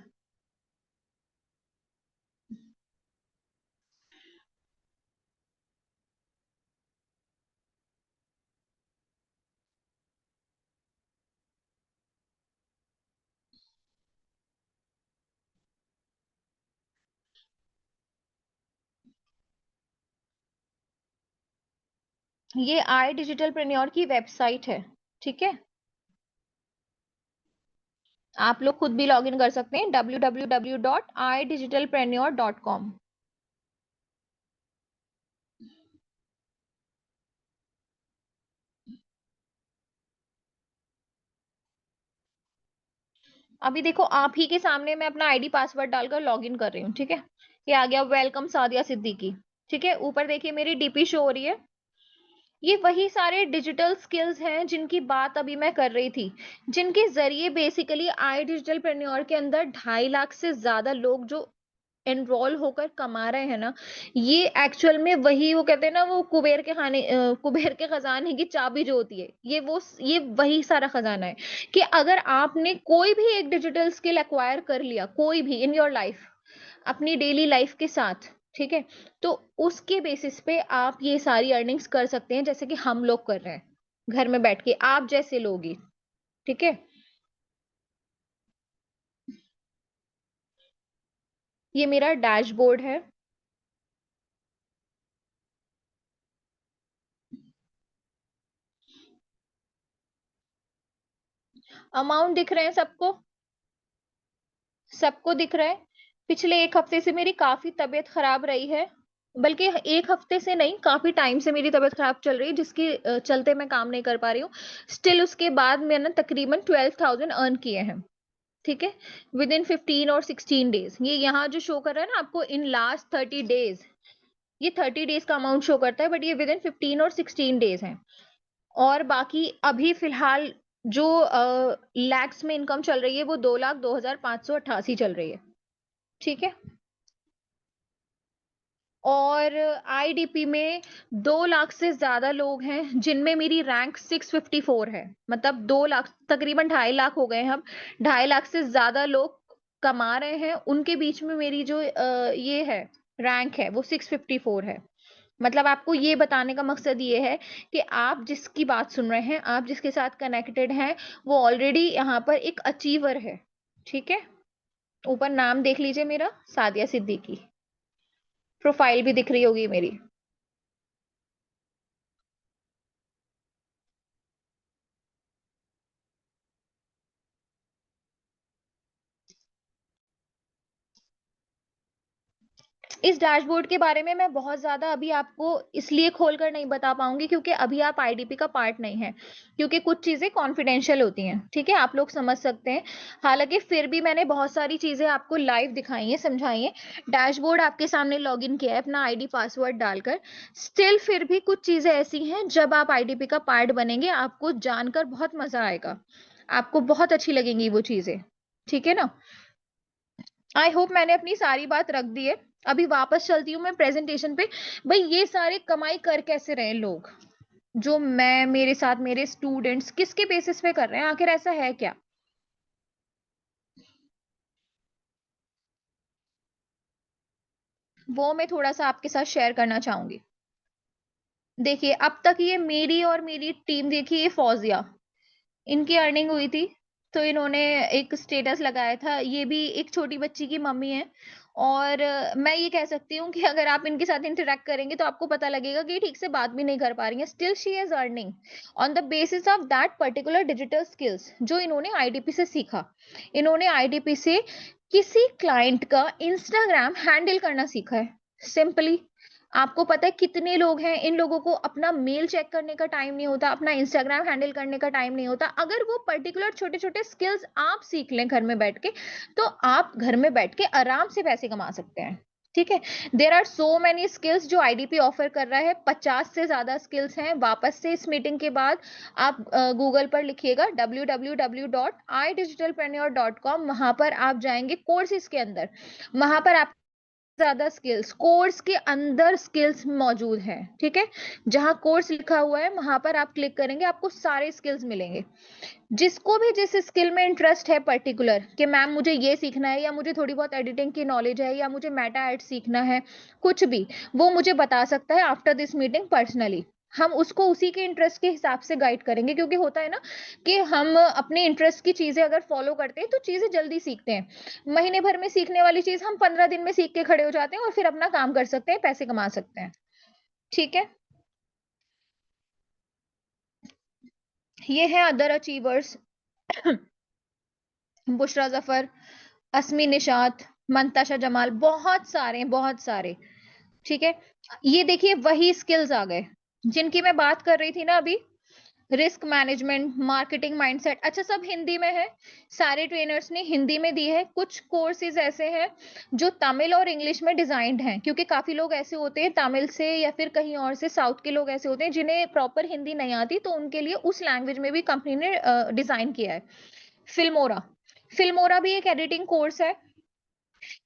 ये आई डिजिटल प्रेन्योर की वेबसाइट है, ठीक है? आप लोग खुद भी लॉग इन कर सकते हैं, www.idigitalpreneur.com। अभी देखो, आप ही के सामने मैं अपना आईडी पासवर्ड डालकर लॉग इन कर रही हूँ, ठीक है? ये आ गया, वेलकम सादिया सिद्दीकी। ठीक है, ऊपर देखिए मेरी डीपी शो हो रही है। ये वही सारे डिजिटल स्किल्स हैं जिनकी बात अभी मैं कर रही थी, जिनके जरिए बेसिकली आई डिजिटल प्रेन्योर के अंदर 2.5 लाख से ज्यादा लोग जो एनरोल होकर कमा रहे हैं ना, ये एक्चुअल में वही, वो कहते हैं ना, वो कुबेर के खजाने की चाबी जो होती है, ये वही सारा खजाना है। कि अगर आपने कोई भी एक डिजिटल स्किल एक्वायर कर लिया, कोई भी इन योर लाइफ, अपनी डेली लाइफ के साथ, ठीक है? तो उसके बेसिस पे आप ये सारी अर्निंग्स कर सकते हैं, जैसे कि हम लोग कर रहे हैं, घर में बैठ के, आप जैसे लोग ही, ठीक है? ये मेरा डैशबोर्ड है। अमाउंट दिख रहे हैं सबको? सबको दिख रहा है? पिछले 1 हफ्ते से मेरी काफ़ी तबीयत खराब रही है, बल्कि 1 हफ्ते से नहीं, काफ़ी टाइम से मेरी तबीयत खराब चल रही है, जिसके चलते मैं काम नहीं कर पा रही हूँ। स्टिल उसके बाद मैंने तकरीबन 12,000 अर्न किए हैं, ठीक है? विदिन 15 और 16 डेज़। ये यहाँ जो शो कर रहा है ना आपको, इन लास्ट 30 डेज़, ये 30 डेज़ का अमाउंट शो करता है, बट ये विदिन 15 और 16 डेज़ है। और बाकी अभी फ़िलहाल जो लैक्स में इनकम चल रही है, वो 2,02,588 चल रही है, ठीक है? और आईडीपी में 2 लाख से ज़्यादा लोग हैं, जिनमें मेरी रैंक 654 है। मतलब 2 लाख, तकरीबन 2.5 लाख हो गए हैं अब। 2.5 लाख से ज़्यादा लोग कमा रहे हैं, उनके बीच में मेरी जो ये है, रैंक है, वो 654 है। मतलब आपको ये बताने का मकसद ये है कि आप जिसकी बात सुन रहे हैं, आप जिसके साथ कनेक्टेड हैं, वो ऑलरेडी यहाँ पर एक अचीवर है, ठीक है? ऊपर नाम देख लीजिए मेरा, सादिया सिद्दीकी। प्रोफाइल भी दिख रही होगी मेरी। इस डैशबोर्ड के बारे में मैं बहुत ज़्यादा अभी आपको इसलिए खोलकर नहीं बता पाऊँगी, क्योंकि अभी आप आईडीपी का पार्ट नहीं हैं, क्योंकि कुछ चीज़ें कॉन्फिडेंशियल होती हैं, ठीक है? आप लोग समझ सकते हैं। हालाँकि फिर भी मैंने बहुत सारी चीज़ें आपको लाइव दिखाई हैं, समझाई हैं। डैशबोर्ड आपके सामने लॉगिन किया है अपना आईडी पासवर्ड डालकर। स्टिल फिर भी कुछ चीज़ें ऐसी हैं, जब आप आईडीपी का पार्ट बनेंगे, आपको जानकर बहुत मज़ा आएगा। आपको बहुत अच्छी लगेंगी वो चीज़ें, ठीक है ना? आई होप मैंने अपनी सारी बात रख दी है। अभी वापस चलती हूँ मैं प्रेजेंटेशन पे। भाई ये सारे कमाई कर कैसे रहे हैं लोग? जो मैं, मेरे साथ मेरे स्टूडेंट्स किसके बेसिस पे कर रहे हैं? आखिर ऐसा है क्या? वो मैं थोड़ा-सा आपके साथ शेयर करना चाहूँगी। देखिए, अब तक ये मेरी और मेरी टीम, देखिए ये फौजिया, इनकी अर्निंग हुई थी, तो इन्होंने एक स्टेटस लगाया था। ये भी एक छोटी बच्ची की मम्मी है, और मैं ये कह सकती हूँ कि अगर आप इनके साथ इंटरैक्ट करेंगे तो आपको पता लगेगा कि ये ठीक से बात भी नहीं कर पा रही हैं। Still she is earning on the basis of that particular digital skills जो इन्होंने आईडीपी से सीखा। इन्होंने आईडीपी से किसी क्लाइंट का इंस्टाग्राम हैंडल करना सीखा है, सिंपली। आपको पता है कितने लोग हैं, इन लोगों को अपना मेल चेक करने का टाइम नहीं होता, अपना इंस्टाग्राम हैंडल करने का टाइम नहीं होता। अगर वो पर्टिकुलर छोटे-छोटे स्किल्स आप सीख लें घर में बैठ के, तो आप घर में बैठ के आराम से पैसे कमा सकते हैं। ठीक है? There are so many skills जो आईडीपी ऑफर कर रहा है, 50 से ज़्यादा स्किल्स हैं। वापस से इस मीटिंग के बाद आप गूगल पर लिखिएगा www.idigitalpreneur.com, वहाँ पर आप जाएँगे कोर्सेज़ के अंदर। वहाँ पर आप ज़्यादा स्किल्स, कोर्स के अंदर स्किल्स मौजूद हैं, ठीक है? जहाँ कोर्स लिखा हुआ है, वहाँ पर आप क्लिक करेंगे, आपको सारे स्किल्स मिलेंगे। जिसको भी जिस स्किल में इंटरेस्ट है पर्टिकुलर, कि मैम मुझे ये सीखना है, या मुझे थोड़ी बहुत एडिटिंग की नॉलेज है, या मुझे मेटा एड सीखना है, कुछ भी, वो मुझे बता सकता है आफ्टर दिस मीटिंग पर्सनली। हम उसको उसी के इंटरेस्ट के हिसाब से गाइड करेंगे, क्योंकि होता है ना कि हम अपने इंटरेस्ट की चीज़ें अगर फॉलो करते हैं, तो चीज़ें जल्दी सीखते हैं। महीने भर में सीखने वाली चीज़ हम 15 दिन में सीख के खड़े हो जाते हैं, और फिर अपना काम कर सकते हैं, पैसे कमा सकते हैं। ठीक है? ये है अदर अचीवर्स। बुशरा जफर, अस्मी निशात, मंताशा जमाल, बहुत सारे, बहुत सारे। ठीक है? ये देखिए वही स्किल्स आ गए, जिनकी मैं बात कर रही थी ना अभी। रिस्क मैनेजमेंट, मार्केटिंग माइंडसेट, अच्छा सब हिंदी में है। सारे ट्रेनर्स ने हिंदी में दी है। कुछ कोर्सेज ऐसे हैं जो तमिल और इंग्लिश में डिजाइंड हैं, क्योंकि काफी लोग ऐसे होते हैं तमिल से या फिर कहीं और से, साउथ के लोग ऐसे होते हैं जिन्हें प्रॉपर हिंदी नहीं आती, तो उनके लिए उस लैंग्वेज में भी कंपनी ने डिजाइन किया है। फिल्मोरा, फिल्मोरा भी एक एडिटिंग कोर्स है।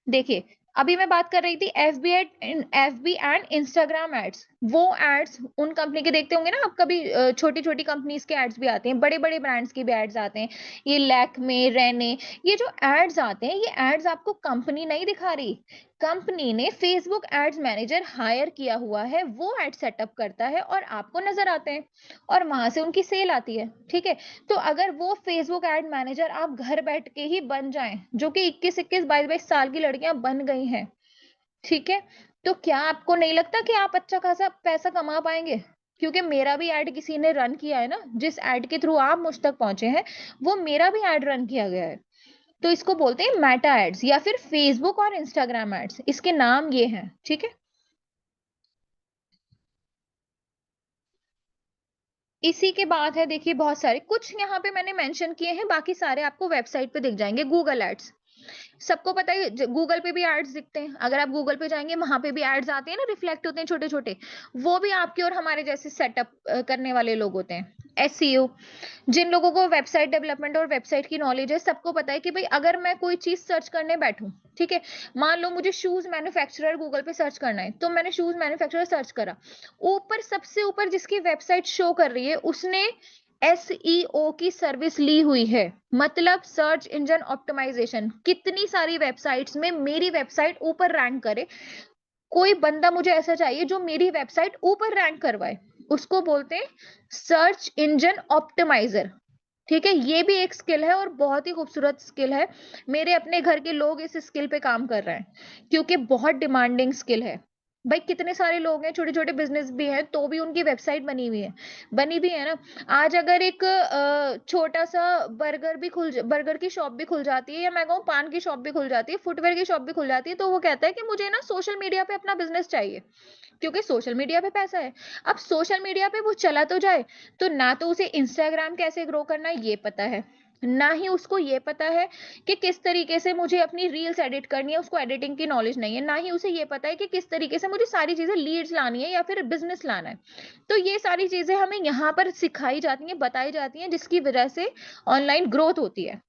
देखिए, अभी मैं बात कर रही थी एफबी एंड इंस्टाग्राम एड्स, वो एड्स उन कंपनी के देखते होंगे ना आप कभी, छोटी छोटी कंपनीज के एड्स भी आते हैं, बड़े बड़े ब्रांड्स के भी एड्स आते हैं, ये लैक्मे, रेने, ये जो एड्स आते हैं, ये एड्स आपको कंपनी नहीं दिखा रही, कंपनी ने फेसबुक एड्स मैनेजर हायर किया हुआ है, वो एड सेटअप करता है और आपको नजर आते हैं और वहां से उनकी सेल आती है। ठीक है, तो अगर वो फेसबुक एड मैनेजर आप घर बैठ के ही बन जाएं, जो कि 21-21, 22-22 साल की लड़कियां बन गई हैं, ठीक है, तो क्या आपको नहीं लगता कि आप अच्छा खासा पैसा कमा पाएंगे? क्योंकि मेरा भी ऐड किसी ने रन किया है ना, जिस ऐड के थ्रू आप मुझ तक पहुंचे हैं, वो मेरा भी ऐड रन किया गया है। तो इसको बोलते हैं मेटा एड्स या फिर फेसबुक और इंस्टाग्राम एड्स, इसके नाम ये हैं। ठीक है, इसी के बाद है, देखिए बहुत सारे, कुछ यहाँ पे मैंने मेंशन किए हैं, बाकी सारे आपको वेबसाइट पे दिख जाएंगे। गूगल एड्स, सबको पता है गूगल पे भी एड्स दिखते हैं, अगर आप गूगल पे जाएंगे वहां पे भी एड्स आते हैं ना, रिफ्लेक्ट होते हैं छोटे छोटे, वो भी आपके और हमारे जैसे सेटअप करने वाले लोग होते हैं। एसईओ, जिन लोगों को वेबसाइट डेवलपमेंट और वेबसाइट की नॉलेज है, सबको पता है कि भाई अगर मैं कोई चीज सर्च करने बैठूं, ठीक है, मान लो मुझे शूज मैन्युफैक्चरर गूगल पे सर्च करना है, तो मैंने शूज मैन्युफैक्चरर सर्च करा, ऊपर सबसे ऊपर जिसकी वेबसाइट शो कर रही है उसने एसईओ की सर्विस ली हुई है, मतलब सर्च इंजन ऑप्टिमाइजेशन। कितनी सारी वेबसाइट्स में मेरी वेबसाइट ऊपर रैंक करे, कोई बंदा मुझे ऐसा चाहिए जो मेरी वेबसाइट ऊपर रैंक करवाए, उसको बोलते हैं सर्च इंजन ऑप्टिमाइजर। ठीक है, ये भी एक स्किल है और बहुत ही खूबसूरत स्किल है। मेरे अपने घर के लोग इस स्किल पे काम कर रहे हैं क्योंकि बहुत डिमांडिंग स्किल है। भाई कितने सारे लोग हैं, छोटे छोटे बिजनेस भी हैं, तो भी उनकी वेबसाइट बनी हुई है ना। आज अगर एक छोटा सा बर्गर की शॉप भी खुल जाती है, या मैं कहूँ पान की शॉप भी खुल जाती है, फुटवेयर की शॉप भी खुल जाती है, तो वो कहता है कि मुझे ना सोशल मीडिया पे अपना बिजनेस चाहिए, क्योंकि सोशल मीडिया पे पैसा है। अब सोशल मीडिया पे वो चला तो जाए, तो ना तो उसे इंस्टाग्राम कैसे ग्रो करना है ये पता है, ना ही उसको ये पता है कि किस तरीके से मुझे अपनी रील्स एडिट करनी है, उसको एडिटिंग की नॉलेज नहीं है, ना ही उसे ये पता है कि किस तरीके से मुझे सारी चीजें लीड्स लानी है या फिर बिजनेस लाना है। तो ये सारी चीजें हमें यहाँ पर सिखाई जाती हैं, बताई जाती हैं, जिसकी वजह से ऑनलाइन ग्रोथ होती है।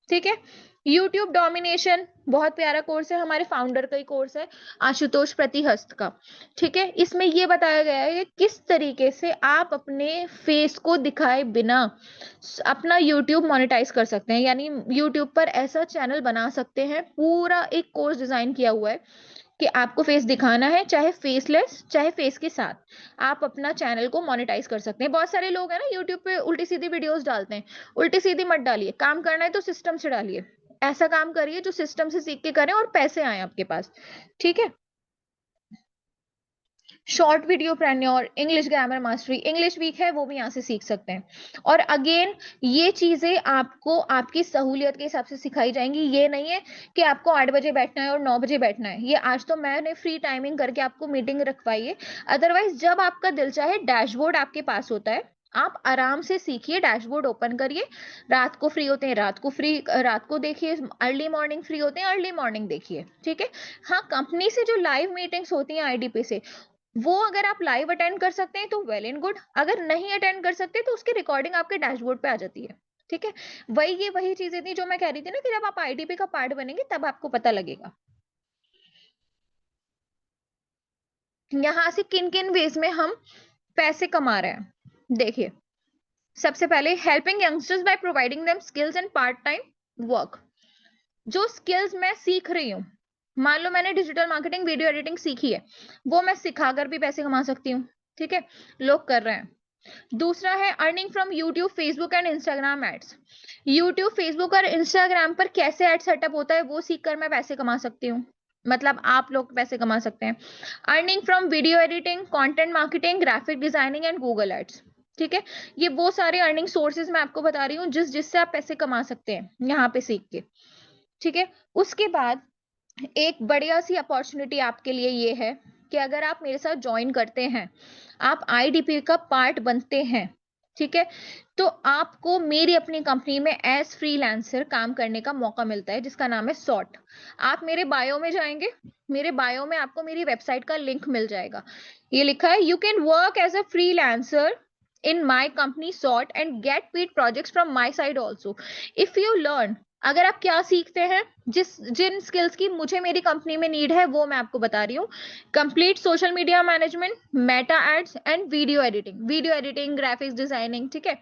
ठीक है, यूट्यूब डोमिनेशन बहुत प्यारा कोर्स है, हमारे फाउंडर का ही कोर्स है, आशुतोष प्रतिहस्त का। ठीक है, इसमें ये बताया गया है कि किस तरीके से आप अपने फेस को दिखाए बिना अपना यूट्यूब मोनेटाइज कर सकते हैं, यानी यूट्यूब पर ऐसा चैनल बना सकते हैं। पूरा एक कोर्स डिजाइन किया हुआ है कि आपको फेस दिखाना है, चाहे फेसलेस चाहे फेस के साथ, आप अपना चैनल को मोनेटाइज कर सकते हैं। बहुत सारे लोग हैं ना यूट्यूब पे उल्टी सीधी वीडियोस डालते हैं, उल्टी सीधी मत डालिए, काम करना है तो सिस्टम से डालिए, ऐसा काम करिए जो सिस्टम से सीख के करें और पैसे आए आपके पास। ठीक है, short video preneur, English grammar mastery, English weak है वो भी यहाँ से सीख सकते हैं। और अगेन ये चीजें आपको आपकी सहूलियत के हिसाब से सिखाई जाएंगी, ये नहीं है कि आपको 8 बजे बैठना है और 9 बजे बैठना है, ये आज तो मैंने फ्री टाइमिंग करके आपको मीटिंग रखवाई है। अदरवाइज जब आपका दिल चाहे, डैशबोर्ड आपके पास होता है, आप आराम से सीखिए, डैशबोर्ड ओपन करिए, रात को फ्री होते हैं रात को देखिए, अर्ली मॉर्निंग फ्री होते हैं अर्ली मॉर्निंग देखिए। ठीक है, हाँ कंपनी से जो लाइव मीटिंग्स होती हैं आईडीपी से, वो अगर आप लाइव अटेंड कर सकते हैं तो वेल एंड गुड, अगर नहीं अटेंड कर सकते तो उसकी रिकॉर्डिंग आपके डैशबोर्ड पे आ जाती है। ठीक है, वही चीजें थी जो मैं कह रही थी ना कि जब आप आईडीपी का पार्ट बनेंगे तब आपको पता लगेगा यहाँ से किन किन वेज में हम पैसे कमा रहे हैं। देखिए, सबसे पहले helping youngsters by providing them skills and part time work. जो स्किल्स मैं सीख रही हूँ, मान लो मैंने डिजिटल मार्केटिंग वीडियो एडिटिंग सीखी है, वो मैं सिखाकर भी पैसे कमा सकती हूँ। ठीक है, लोग कर रहे हैं। दूसरा है earning from YouTube, Facebook and Instagram ads. YouTube, Facebook और इंस्टाग्राम पर कैसे एड सेटअप होता है वो सीख कर मैं पैसे कमा सकती हूँ, मतलब आप लोग पैसे कमा सकते हैं। Earning from video editing, content marketing, graphic designing and Google ads. ठीक है, ये वो सारे अर्निंग सोर्सेज मैं आपको बता रही हूँ जिससे आप पैसे कमा सकते हैं यहाँ पे सीख के। ठीक है, उसके बाद एक बढ़िया सी अपॉर्चुनिटी आपके लिए ये है कि अगर आप मेरे साथ ज्वाइन करते हैं, आप आईडीपी का पार्ट बनते हैं, ठीक है, तो आपको मेरी अपनी कंपनी में एज फ्रीलांसर काम करने का मौका मिलता है, जिसका नाम है सॉट। आप मेरे बायो में जाएंगे, मेरे बायो में आपको मेरी वेबसाइट का लिंक मिल जाएगा, ये लिखा है you can work as a freelancer in my company sort and get paid projects from my side also if you learn अगर आप क्या सीखते हैं, जिन स्किल्स की मुझे मेरी कंपनी में नीड है वो मैं आपको बता रही हूँ। Complete social media management, Meta ads and video editing, graphics designing, ठीक है।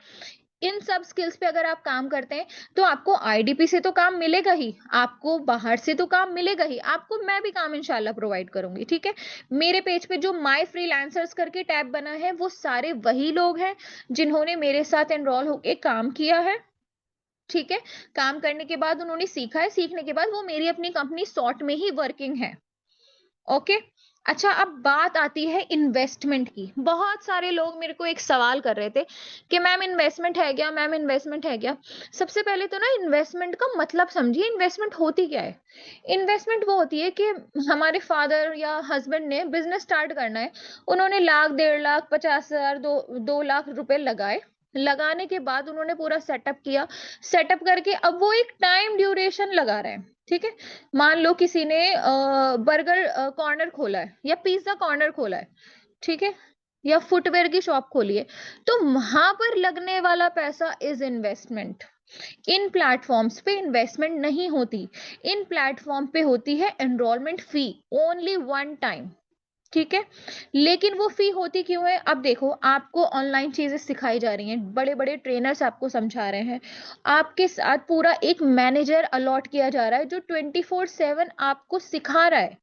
इन सब स्किल्स पे अगर आप काम करते हैं तो आपको आईडीपी से तो काम मिलेगा ही, आपको बाहर से तो काम मिलेगा ही, आपको मैं भी काम इंशाल्लाह प्रोवाइड करूंगी, ठीक है। मेरे पेज पे जो माय फ्रीलांसर्स करके टैब बना है वो सारे वही लोग हैं जिन्होंने मेरे साथ एनरोल होके काम किया है, ठीक है। काम करने के बाद उन्होंने सीखा है, सीखने के बाद वो मेरी अपनी कंपनी सॉर्ट में ही वर्किंग है। ओके। अच्छा, अब बात आती है इन्वेस्टमेंट की। बहुत सारे लोग मेरे को एक सवाल कर रहे थे कि मैम इन्वेस्टमेंट है क्या, मैम इन्वेस्टमेंट है क्या। सबसे पहले तो ना इन्वेस्टमेंट का मतलब समझिए, इन्वेस्टमेंट होती क्या है। इन्वेस्टमेंट वो होती है कि हमारे फादर या हस्बैंड ने बिजनेस स्टार्ट करना है, उन्होंने लाख, 1.5 लाख, 50,000, 2 लाख रुपए लगाए। लगाने के बाद उन्होंने पूरा सेटअप किया, सेटअप करके अब वो एक टाइम ड्यूरेशन लगा रहे हैं, ठीक है। मान लो किसी ने बर्गर कॉर्नर खोला है या पिज्जा कॉर्नर खोला है, ठीक है, या फुटवेयर की शॉप खोली है, तो वहां पर लगने वाला पैसा इज इन्वेस्टमेंट। इन प्लेटफॉर्म्स पे इन्वेस्टमेंट नहीं होती, इन प्लेटफॉर्म पे होती है एनरोलमेंट फी, ओनली वन टाइम, ठीक है। लेकिन वो फी होती क्यों है? अब देखो, आपको ऑनलाइन चीजें सिखाई जा रही हैं, बड़े बड़े ट्रेनर्स आपको समझा रहे हैं, आपके साथ पूरा एक मैनेजर अलॉट किया जा रहा है जो 24/7 आपको सिखा रहा है,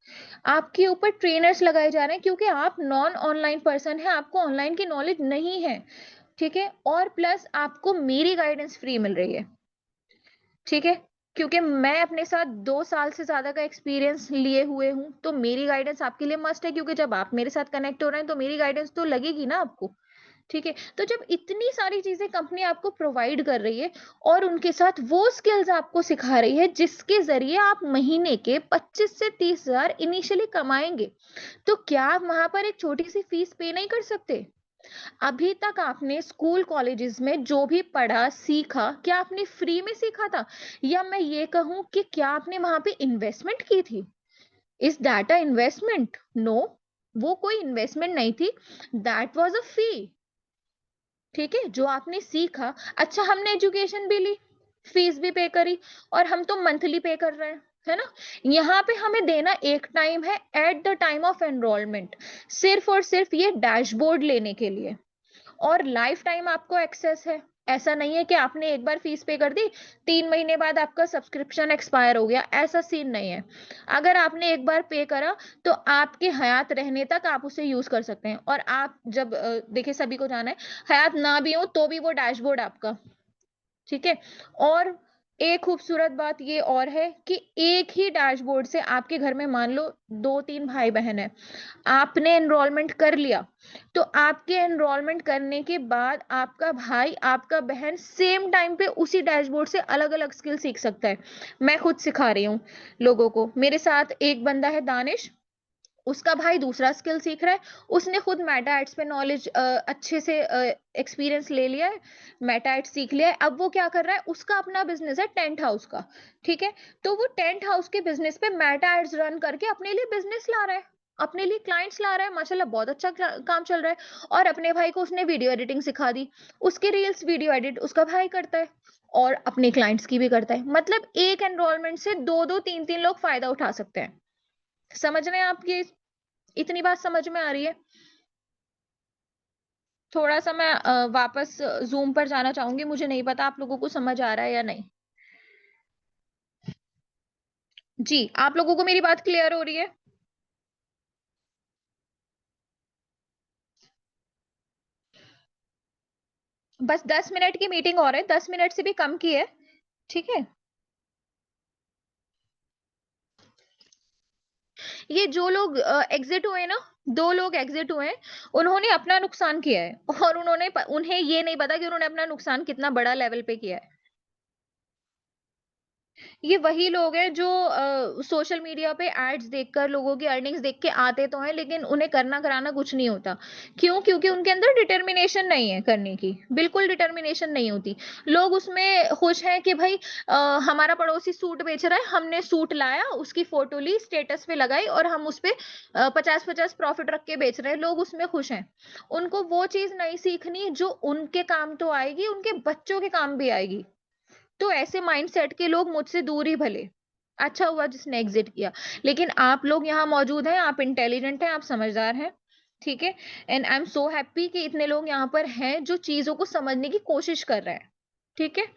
आपके ऊपर ट्रेनर्स लगाए जा रहे हैं क्योंकि आप नॉन ऑनलाइन पर्सन है, आपको ऑनलाइन की नॉलेज नहीं है, ठीक है। और प्लस आपको मेरी गाइडेंस फ्री मिल रही है, ठीक है। क्योंकि मैं अपने साथ 2 साल से ज्यादा का एक्सपीरियंस लिए हुए हूं, तो मेरी गाइडेंस आपके लिए मस्ट है, क्योंकि जब आप मेरे साथ कनेक्ट हो रहे हैं तो मेरी गाइडेंस तो लगेगी ना आपको, ठीक है। तो जब इतनी सारी चीजें कंपनी आपको प्रोवाइड कर रही है और उनके साथ वो स्किल्स आपको सिखा रही है जिसके जरिए आप महीने के 25 से 30 हजार इनिशियली कमाएंगे, तो क्या आप वहां पर एक छोटी सी फीस पे नहीं कर सकते? अभी तक आपने स्कूल कॉलेजेस में जो भी पढ़ा सीखा, क्या आपने फ्री में सीखा था? या मैं ये कहूं कि क्या आपने वहां पे इन्वेस्टमेंट की थी? Is that a investment? No, वो कोई इन्वेस्टमेंट नहीं थी, दैट वाज अ फी, ठीक है, जो आपने सीखा। अच्छा, हमने एजुकेशन भी ली, फीस भी पे करी, और हम तो मंथली पे कर रहे हैं, है ना। यहाँ पे हमें देना एक टाइम है, at the time of enrolment, सिर्फ और सिर्फ ये डैशबोर्ड लेने के लिए, और लाइफ टाइम आपको एक्सेस है। ऐसा नहीं है कि आपने एक बार फीस पे कर दी, 3 महीने बाद आपका सब्सक्रिप्शन एक्सपायर हो गया, ऐसा सीन नहीं है। अगर आपने एक बार पे करा तो आपके हयात रहने तक आप उसे यूज कर सकते हैं। और आप जब देखिए, सभी को जाना है, हयात ना भी हो तो भी वो डैशबोर्ड आपका, ठीक है। और एक खूबसूरत बात ये और है कि एक ही डैशबोर्ड से आपके घर में मान लो 2-3 भाई बहन है, आपने एनरोलमेंट कर लिया, तो आपके एनरोलमेंट करने के बाद आपका भाई आपका बहन सेम टाइम पे उसी डैशबोर्ड से अलग अलग स्किल सीख सकता है। मैं खुद सिखा रही हूँ लोगों को, मेरे साथ एक बंदा है दानिश, उसका भाई दूसरा स्किल सीख रहा है, उसने खुद मेटा एड्स पे नॉलेज अच्छे से एक्सपीरियंस ले लिया है, मेटा एड्स सीख लिया है। अब वो क्या कर रहा है, उसका अपना बिजनेस है टेंट हाउस का, ठीक है। तो वो टेंट हाउस के बिजनेस पे मेटा एड्स रन करके अपने लिए बिजनेस ला रहा है, अपने लिए क्लाइंट्स ला रहा है, माशाल्लाह बहुत अच्छा काम चल रहा है। और अपने भाई को उसने वीडियो एडिटिंग सिखा दी, उसके रील्स वीडियो एडिट उसका भाई करता है, और अपने क्लाइंट्स की भी करता है। मतलब एक एनरोलमेंट से दो दो तीन तीन लोग फायदा उठा सकते हैं। समझ रहे हैं आप ये? इतनी बात समझ में आ रही है? थोड़ा सा मैं वापस जूम पर जाना चाहूंगी, मुझे नहीं पता आप लोगों को समझ आ रहा है या नहीं। जी, आप लोगों को मेरी बात क्लियर हो रही है? बस 10 मिनट की मीटिंग और है, 10 मिनट से भी कम की है, ठीक है। ये जो लोग एग्जिट हुए ना, 2 लोग एग्जिट हुए हैं, उन्होंने अपना नुकसान किया है, और उन्हें ये नहीं पता कि उन्होंने अपना नुकसान कितना बड़ा लेवल पे किया है। ये वही लोग हैं जो सोशल मीडिया पे एड्स देखकर लोगों की अर्निंग्स देख के आते तो हैं, लेकिन उन्हें करना कराना कुछ नहीं होता। क्यों? क्योंकि उनके अंदर डिटर्मिनेशन नहीं है करने की, बिल्कुल डिटर्मिनेशन नहीं होती। लोग उसमें खुश हैं कि भाई हमारा पड़ोसी सूट बेच रहा है, हमने सूट लाया, उसकी फोटो ली, स्टेटस पे लगाई, और हम उस पे 50-50 प्रॉफिट रख के बेच रहे हैं, लोग उसमें खुश हैं। उनको वो चीज नहीं सीखनी जो उनके काम तो आएगी, उनके बच्चों के काम भी आएगी, तो ऐसे माइंडसेट के लोग मुझसे दूर ही भले। अच्छा हुआ जिसने एग्जिट किया। लेकिन आप लोग यहाँ मौजूद हैं, आप इंटेलिजेंट हैं, आप समझदार हैं, ठीक है। And I am so happy कि इतने लोग यहाँ पर हैं जो चीजों को समझने की कोशिश कर रहे हैं, ठीक है।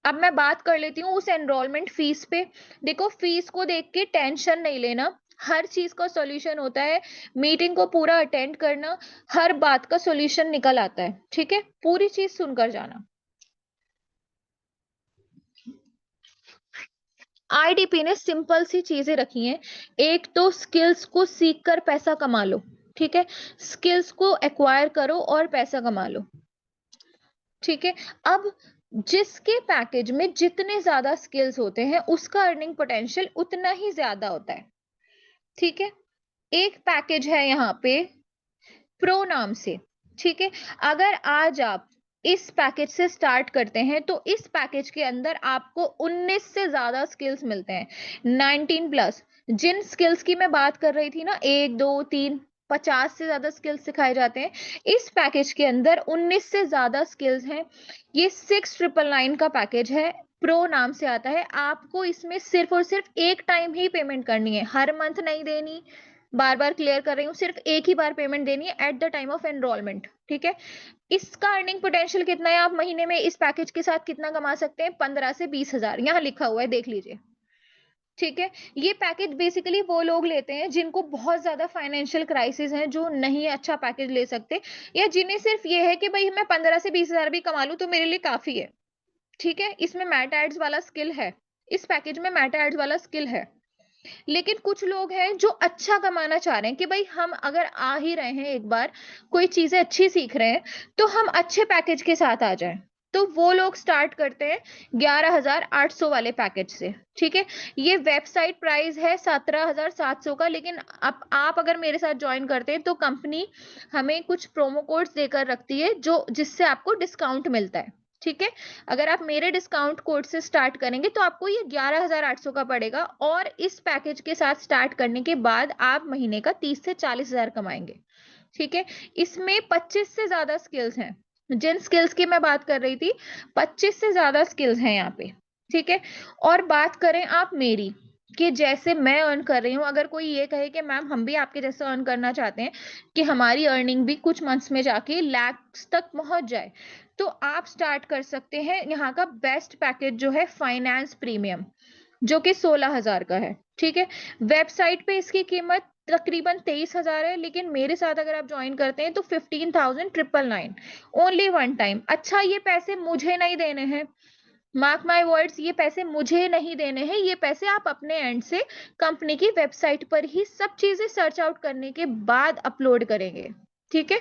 अब मैं बात कर लेती हूँ उस एनरोलमेंट फीस पे। देखो, फीस को देख के टेंशन नहीं लेना, हर चीज का सॉल्यूशन होता है। मीटिंग को पूरा अटेंड करना, हर बात का सॉल्यूशन निकल आता है, ठीक है। पूरी चीज सुनकर जाना। आईडीपी ने सिंपल सी चीजें रखी हैं। एक तो स्किल्स को सीख कर पैसा कमा लो, ठीक है। स्किल्स को एक्वायर करो और पैसा कमा लो, ठीक है। अब जिसके पैकेज में जितने ज्यादा स्किल्स होते हैं उसका अर्निंग पोटेंशियल उतना ही ज्यादा होता है, ठीक है। एक पैकेज है यहाँ पे प्रो नाम से, ठीक है। अगर आज आप इस पैकेज से स्टार्ट करते हैं तो इस पैकेज के अंदर आपको 19 से ज्यादा स्किल्स मिलते हैं, 19 प्लस। जिन स्किल्स की मैं बात कर रही थी ना, 1 2 3, 50 से ज्यादा स्किल्स सिखाए जाते हैं, इस पैकेज के अंदर 19 से ज्यादा स्किल्स हैं। ये 6999 का पैकेज है, प्रो नाम से आता है। आपको इसमें सिर्फ और सिर्फ एक टाइम ही पेमेंट करनी है, हर मंथ नहीं देनी। बार बार क्लियर कर रही हूँ, सिर्फ एक ही बार पेमेंट देनी है at the time of enrolment, ठीक है। इसका अर्निंग पोटेंशियल कितना है, आप महीने में इस पैकेज के साथ कितना कमा सकते हैं, 15 से 20 हजार, यहाँ लिखा हुआ है, देख लीजिए, ठीक है। ये पैकेज बेसिकली वो लोग लेते हैं जिनको बहुत ज्यादा फाइनेंशियल क्राइसिस है, जो नहीं अच्छा पैकेज ले सकते, या जिन्हें सिर्फ ये है कि भाई मैं 15 से 20 हजार भी कमा लूं तो मेरे लिए काफी है, ठीक है। इसमें मैट एड्स वाला स्किल है, इस पैकेज में मैट एड्स वाला स्किल है। लेकिन कुछ लोग हैं जो अच्छा कमाना चाह रहे हैं कि भाई हम अगर आ ही रहे हैं, एक बार कोई चीजें अच्छी सीख रहे हैं, तो हम अच्छे पैकेज के साथ आ जाएं। तो वो लोग स्टार्ट करते हैं 11,800 वाले पैकेज से, ठीक है। ये वेबसाइट प्राइस है 17,700 का, लेकिन आप अगर मेरे साथ ज्वाइन करते हैं तो कंपनी हमें कुछ प्रोमो कोड्स देकर रखती है जो जिससे आपको डिस्काउंट मिलता है, ठीक है। अगर आप मेरे डिस्काउंट कोड से स्टार्ट करेंगे तो आपको ये 11,800 का पड़ेगा, और इस पैकेज के साथ स्टार्ट करने के बाद आप महीने का 30 से 40 हजार कमाएंगे, ठीक है। इसमें 25 से ज्यादा स्किल्स हैं, जिन स्किल्स की मैं बात कर रही थी, 25 से ज्यादा स्किल्स हैं यहाँ पे, ठीक है। और बात करें आप मेरी, कि जैसे मैं अर्न कर रही हूँ, अगर कोई ये कहे कि मैम हम भी आपके जैसे अर्न करना चाहते हैं, कि हमारी अर्निंग भी कुछ मंथ्स में जाके लैक्स तक पहुंच जाए, तो आप स्टार्ट कर सकते हैं यहाँ का बेस्ट पैकेज जो है फाइनेंस प्रीमियम, जो कि 16,000 का है, ठीक है। वेबसाइट पे इसकी कीमत तकरीबन 23,000 है, लेकिन मेरे साथ अगर आप ज्वाइन करते हैं तो 15,999, ओनली वन टाइम। अच्छा, ये पैसे मुझे नहीं देने हैं, मार्क माय वर्ड्स, ये पैसे मुझे नहीं देने हैं, ये पैसे आप अपने एंड से कंपनी की वेबसाइट पर ही सब चीजें सर्च आउट करने के बाद अपलोड करेंगे, ठीक है।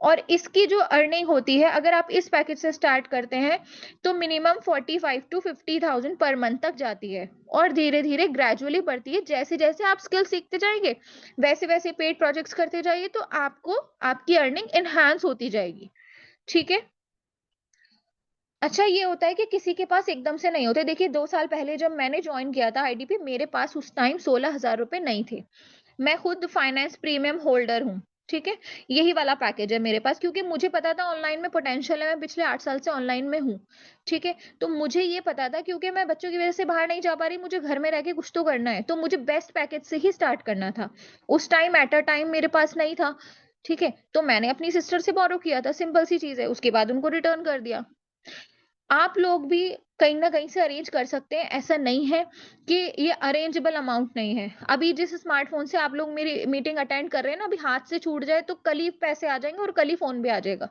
और इसकी जो अर्निंग होती है, अगर आप इस पैकेज से स्टार्ट करते हैं तो मिनिमम 45 to 50,000 पर मंथ तक जाती है, और धीरे धीरे ग्रेजुअली बढ़ती है। जैसे जैसे आप स्किल सीखते जाएंगे, वैसे वैसे पेड प्रोजेक्ट्स करते जाइए, तो आपको आपकी अर्निंग एनहांस होती जाएगी, ठीक है। अच्छा, ये होता है कि किसी के पास एकदम से नहीं होते। देखिए, 2 साल पहले जब मैंने ज्वाइन किया था आईडीपी, मेरे पास उस टाइम 16,000 रुपए नहीं थे। मैं खुद फाइनेंस प्रीमियम होल्डर हूँ, ठीक है। यही वाला पैकेज है मेरे पास, क्योंकि मुझे पता था ऑनलाइन में पोटेंशियल है, मैं पिछले 8 साल से ऑनलाइन में हूँ, ठीक है। तो मुझे ये पता था, क्योंकि मैं बच्चों की वजह से बाहर नहीं जा पा रही, मुझे घर में रह के कुछ तो करना है, तो मुझे बेस्ट पैकेज से ही स्टार्ट करना था। उस टाइम एट अ टाइम मेरे पास नहीं था, ठीक है। तो मैंने अपनी सिस्टर से बोरो किया था, सिंपल सी चीज है, उसके बाद उनको रिटर्न कर दिया। आप लोग भी कहीं ना कहीं से अरेंज कर सकते हैं, ऐसा नहीं है कि ये अरेंजेबल अमाउंट नहीं है। अभी जिस स्मार्टफोन से आप लोग मेरी मीटिंग अटेंड कर रहे हैं ना, अभी हाथ से छूट जाए तो कल ही पैसे आ जाएंगे और कल ही फोन भी आ जाएगा।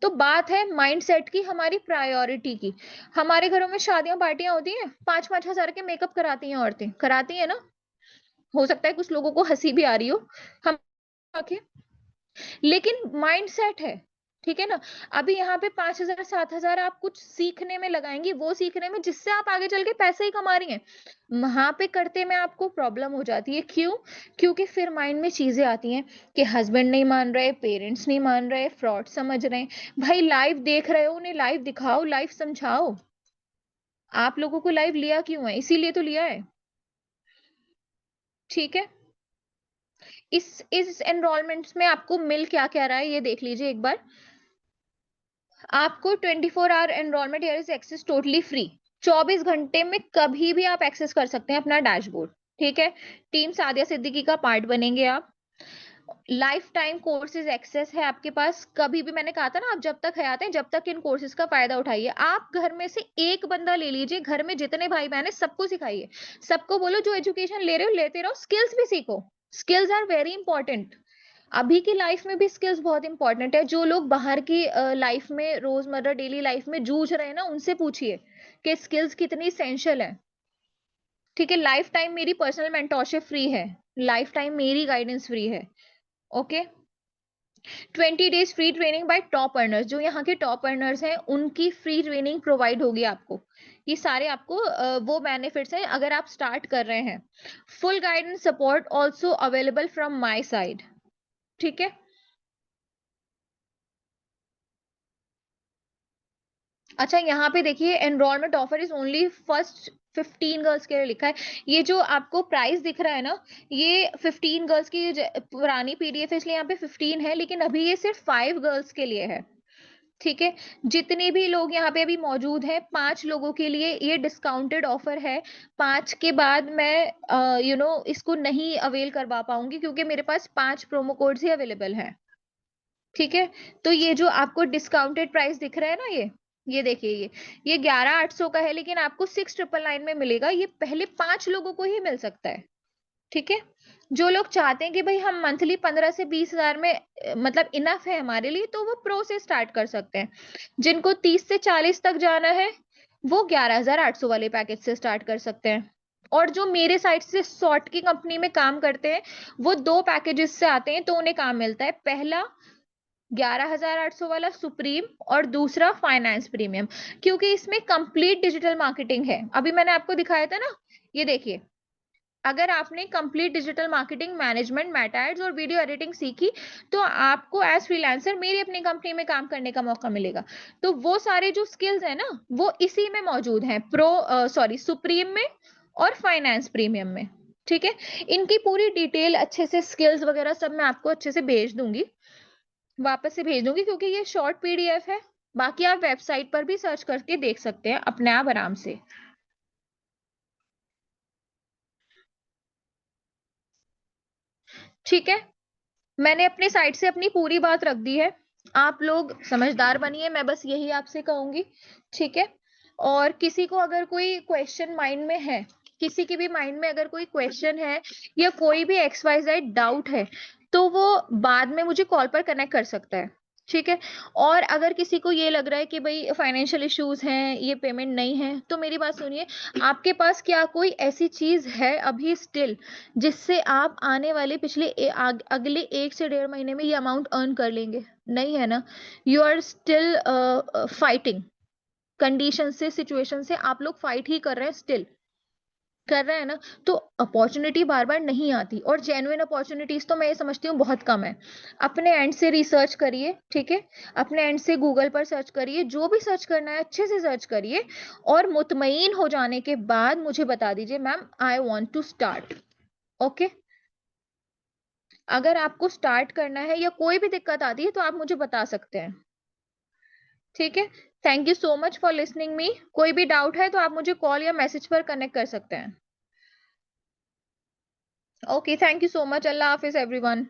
तो बात है माइंडसेट की, हमारी प्रायोरिटी की। हमारे घरों में शादियां पार्टियां होती हैं, 5-5 हजार के मेकअप कराती हैं औरतें, कराती है ना। हो सकता है कुछ लोगों को हंसी भी आ रही हो, हम आके, लेकिन माइंडसेट है, ठीक है ना। अभी यहाँ पे 5,000 7,000 आप कुछ सीखने में लगाएंगी, वो सीखने में जिससे आप आगे चल के पैसे ही कमा रही हैं, वहां पे करते में आपको प्रॉब्लम हो जाती है। क्यों? क्योंकि फिर माइंड में चीजें आती हैं कि हस्बैंड नहीं मान रहे, पेरेंट्स नहीं मान रहे, फ्रॉड समझ रहे हैं। भाई लाइव देख रहे हो, उन्हें लाइव दिखाओ, लाइव समझाओ। आप लोगों को लाइव लिया क्यों है? इसीलिए तो लिया है, ठीक है। इस एनरोलमेंट्स में आपको मिल क्या क्या रहा है, ये देख लीजिए एक बार। आपको 24 hour enrolment year access totally free. 24 घंटे में कभी भी आप एक्सेस कर सकते हैं अपना डैशबोर्ड। ठीक है, टीम सादिया सिद्दीकी का पार्ट बनेंगे आप। लाइफ टाइम कोर्सेज एक्सेस है आपके पास। कभी भी, मैंने कहा था ना, आप जब तक हयात हैं जब तक इन कोर्सेज का फायदा उठाइए। आप घर में से एक बंदा ले लीजिए, घर में जितने भाई बहन है सबको सिखाइए। सबको बोलो जो एजुकेशन ले रहे हो लेते रहो, स्किल्स भी सीखो। Skills are very important. अभी की लाइफ में भी स्किल्स बहुत इंपॉर्टेंट है। जो लोग बाहर की लाइफ में, रोजमर्रा डेली लाइफ में जूझ रहे हैं ना, उनसे पूछिए कि स्किल्स कितनी इसेंशियल है। ठीक है, लाइफ टाइम मेरी पर्सनल मेंटोरशिप फ्री है, लाइफ टाइम मेरी गाइडेंस फ्री है। Okay, 20 days free training bye top earners. जो यहाँ के टॉप अर्नर्स हैं उनकी फ्री ट्रेनिंग प्रोवाइड होगी आपको। ये सारे आपको वो बेनिफिट्स हैं अगर आप स्टार्ट कर रहे हैं। Full guidance support also available from my side. ठीक है, अच्छा यहाँ पे देखिए, enrolment offer is only first 15 girls के लिए लिखा है। ये जो आपको प्राइस दिख रहा है ना, ये 15 गर्ल्स की पुरानी पीडीएफ है, इसलिए यहाँ पे 15 है, लेकिन अभी ये सिर्फ 5 गर्ल्स के लिए है। ठीक है, जितने भी लोग यहाँ पे अभी मौजूद हैं, 5 लोगों के लिए ये डिस्काउंटेड ऑफर है। 5 के बाद मैं इसको नहीं अवेल करवा पाऊंगी, क्योंकि मेरे पास 5 प्रोमो कोड्स ही अवेलेबल हैं। ठीक है, तो ये जो आपको डिस्काउंटेड प्राइस दिख रहा है ना, ये देखिए, ये 11,800 का है, लेकिन आपको 6,999 में मिलेगा। ये पहले 5 लोगों को ही मिल सकता है। ठीक है, जो लोग चाहते हैं कि भाई हम मंथली 15 से 20,000 में मतलब इनफ है हमारे लिए, तो वो प्रो से स्टार्ट कर सकते हैं। जिनको 30 से 40 तक जाना है, वो 11,800 वाले पैकेज से स्टार्ट कर सकते हैं। और जो मेरे साइड से सॉर्ट की कंपनी में काम करते हैं, वो 2 पैकेजेस से आते हैं, तो उन्हें काम मिलता है। पहला 11,800 वाला सुप्रीम, और दूसरा फाइनेंस प्रीमियम, क्योंकि इसमें कंप्लीट डिजिटल मार्केटिंग है। अभी मैंने आपको दिखाया था ना, ये देखिए, अगर आपने complete digital marketing management, Meta ads और वीडियो एडिटिंग सीखी, तो आपको एज फ्रीलांसर मेरी अपनी कंपनी में काम करने का मौका मिलेगा। तो वो सारे जो स्किल्स है ना, वो इसी में मौजूद हैं, सुप्रीम में और फाइनेंस प्रीमियम में। ठीक है, इनकी पूरी डिटेल अच्छे से, स्किल्स वगैरह सब मैं आपको अच्छे से भेज दूंगी, वापस से भेज दूंगी, क्योंकि ये शॉर्ट पीडीएफ है। बाकी आप वेबसाइट पर भी सर्च करके देख सकते हैं अपने आप आराम से। ठीक है, मैंने अपने साइड से अपनी पूरी बात रख दी है। आप लोग समझदार बनिए, मैं बस यही आपसे कहूंगी। ठीक है, और किसी को अगर कोई क्वेश्चन माइंड में है, किसी के भी माइंड में अगर कोई क्वेश्चन है या कोई भी XYZ डाउट है, तो वो बाद में मुझे कॉल पर कनेक्ट कर सकता है। ठीक है, और अगर किसी को ये लग रहा है कि भाई फाइनेंशियल इश्यूज हैं, ये पेमेंट नहीं है, तो मेरी बात सुनिए। आपके पास क्या कोई ऐसी चीज है अभी स्टिल, जिससे आप आने वाले अगले 1 से 1.5 महीने में ये अमाउंट अर्न कर लेंगे? नहीं है ना। You are still fighting condition से, सिचुएशन से आप लोग फाइट ही कर रहे हैं, स्टिल कर रहे हैं ना। तो अपॉर्चुनिटी बार बार नहीं आती, और जेन्युइन अपॉर्चुनिटीज तो मैं ये समझती हूँ बहुत कम है। अपने एंड से रिसर्च करिए। ठीक है, अपने एंड से गूगल पर सर्च करिए, जो भी सर्च करना है अच्छे से सर्च करिए, और मुतमईन हो जाने के बाद मुझे बता दीजिए, ma'am I want to start. Okay, अगर आपको स्टार्ट करना है या कोई भी दिक्कत आती है, तो आप मुझे बता सकते हैं। ठीक है, thank you so much for listening me. कोई भी डाउट है तो आप मुझे कॉल या मैसेज पर कनेक्ट कर सकते हैं। Okay, thank you so much. Allah Hafiz everyone.